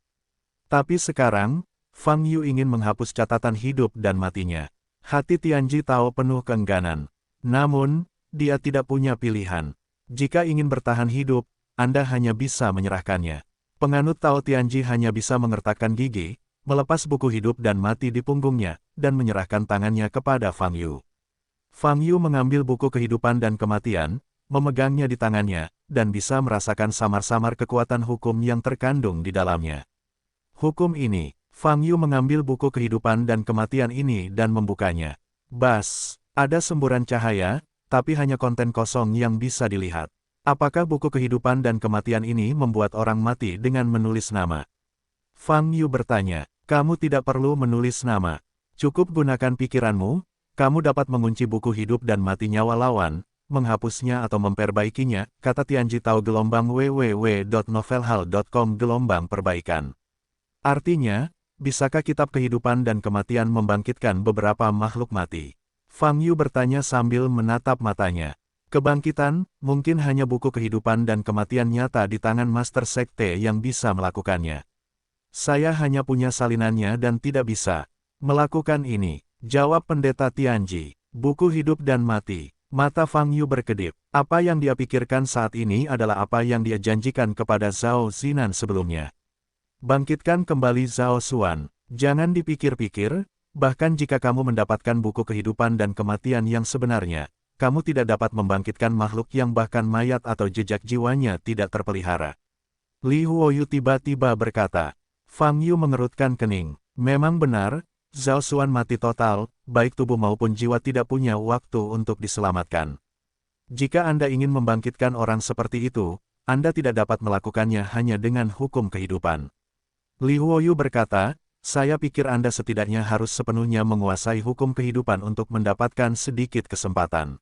Tapi sekarang, Fang Yu ingin menghapus catatan hidup dan matinya. Hati Tianji Tao penuh keengganan. Namun, dia tidak punya pilihan. Jika ingin bertahan hidup, Anda hanya bisa menyerahkannya. Penganut Tao Tianji hanya bisa mengertakkan gigi, melepas buku hidup dan mati di punggungnya, dan menyerahkan tangannya kepada Fang Yu. Fang Yu mengambil buku kehidupan dan kematian, memegangnya di tangannya, dan bisa merasakan samar-samar kekuatan hukum yang terkandung di dalamnya. Hukum ini. Fang Yu mengambil buku kehidupan dan kematian ini dan membukanya. Bas, ada semburan cahaya, tapi hanya konten kosong yang bisa dilihat. Apakah buku kehidupan dan kematian ini membuat orang mati dengan menulis nama? Fang Yu bertanya, kamu tidak perlu menulis nama. Cukup gunakan pikiranmu, kamu dapat mengunci buku hidup dan mati nyawa lawan, menghapusnya atau memperbaikinya, kata Tianji Tao www.novelhal.com perbaikan. Artinya, bisakah kitab kehidupan dan kematian membangkitkan beberapa makhluk mati? Fang Yu bertanya sambil menatap matanya. Kebangkitan, mungkin hanya buku kehidupan dan kematian nyata di tangan Master Sekte yang bisa melakukannya. Saya hanya punya salinannya dan tidak bisa melakukan ini, jawab Pendeta Tianji. Buku hidup dan mati. Mata Fang Yu berkedip. Apa yang dia pikirkan saat ini adalah apa yang dia janjikan kepada Zhao Zinan sebelumnya. Bangkitkan kembali Zhao Xuan. Jangan dipikir-pikir, bahkan jika kamu mendapatkan buku kehidupan dan kematian yang sebenarnya, kamu tidak dapat membangkitkan makhluk yang bahkan mayat atau jejak jiwanya tidak terpelihara. Li Huoyu tiba-tiba berkata. Fang Yu mengerutkan kening. Memang benar, Zhao Xuan mati total, baik tubuh maupun jiwa tidak punya waktu untuk diselamatkan. Jika Anda ingin membangkitkan orang seperti itu, Anda tidak dapat melakukannya hanya dengan hukum kehidupan. Li Huoyu berkata, saya pikir Anda setidaknya harus sepenuhnya menguasai hukum kehidupan untuk mendapatkan sedikit kesempatan.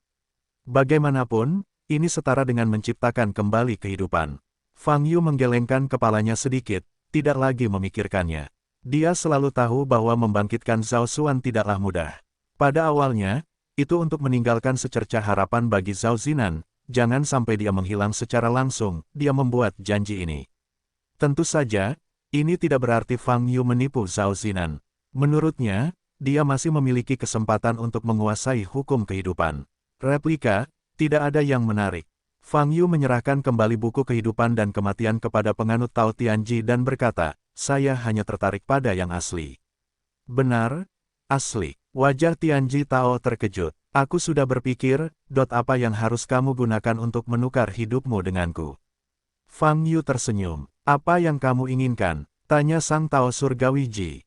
Bagaimanapun, ini setara dengan menciptakan kembali kehidupan. Fang Yu menggelengkan kepalanya sedikit, tidak lagi memikirkannya. Dia selalu tahu bahwa membangkitkan Zhao Xuan tidaklah mudah. Pada awalnya, itu untuk meninggalkan secercah harapan bagi Zhao Zinan, jangan sampai dia menghilang secara langsung, dia membuat janji ini. Tentu saja, ini tidak berarti Fang Yu menipu Zhao Zinan. Menurutnya, dia masih memiliki kesempatan untuk menguasai hukum kehidupan. Replika, tidak ada yang menarik. Fang Yu menyerahkan kembali buku kehidupan dan kematian kepada penganut Tao Tianji dan berkata, saya hanya tertarik pada yang asli. Benar, asli. Wajah Tianji Tao terkejut. Aku sudah berpikir, apa yang harus kamu gunakan untuk menukar hidupmu denganku? Fang Yu tersenyum. Apa yang kamu inginkan? Tanya Sang Tao Surgawi Ji.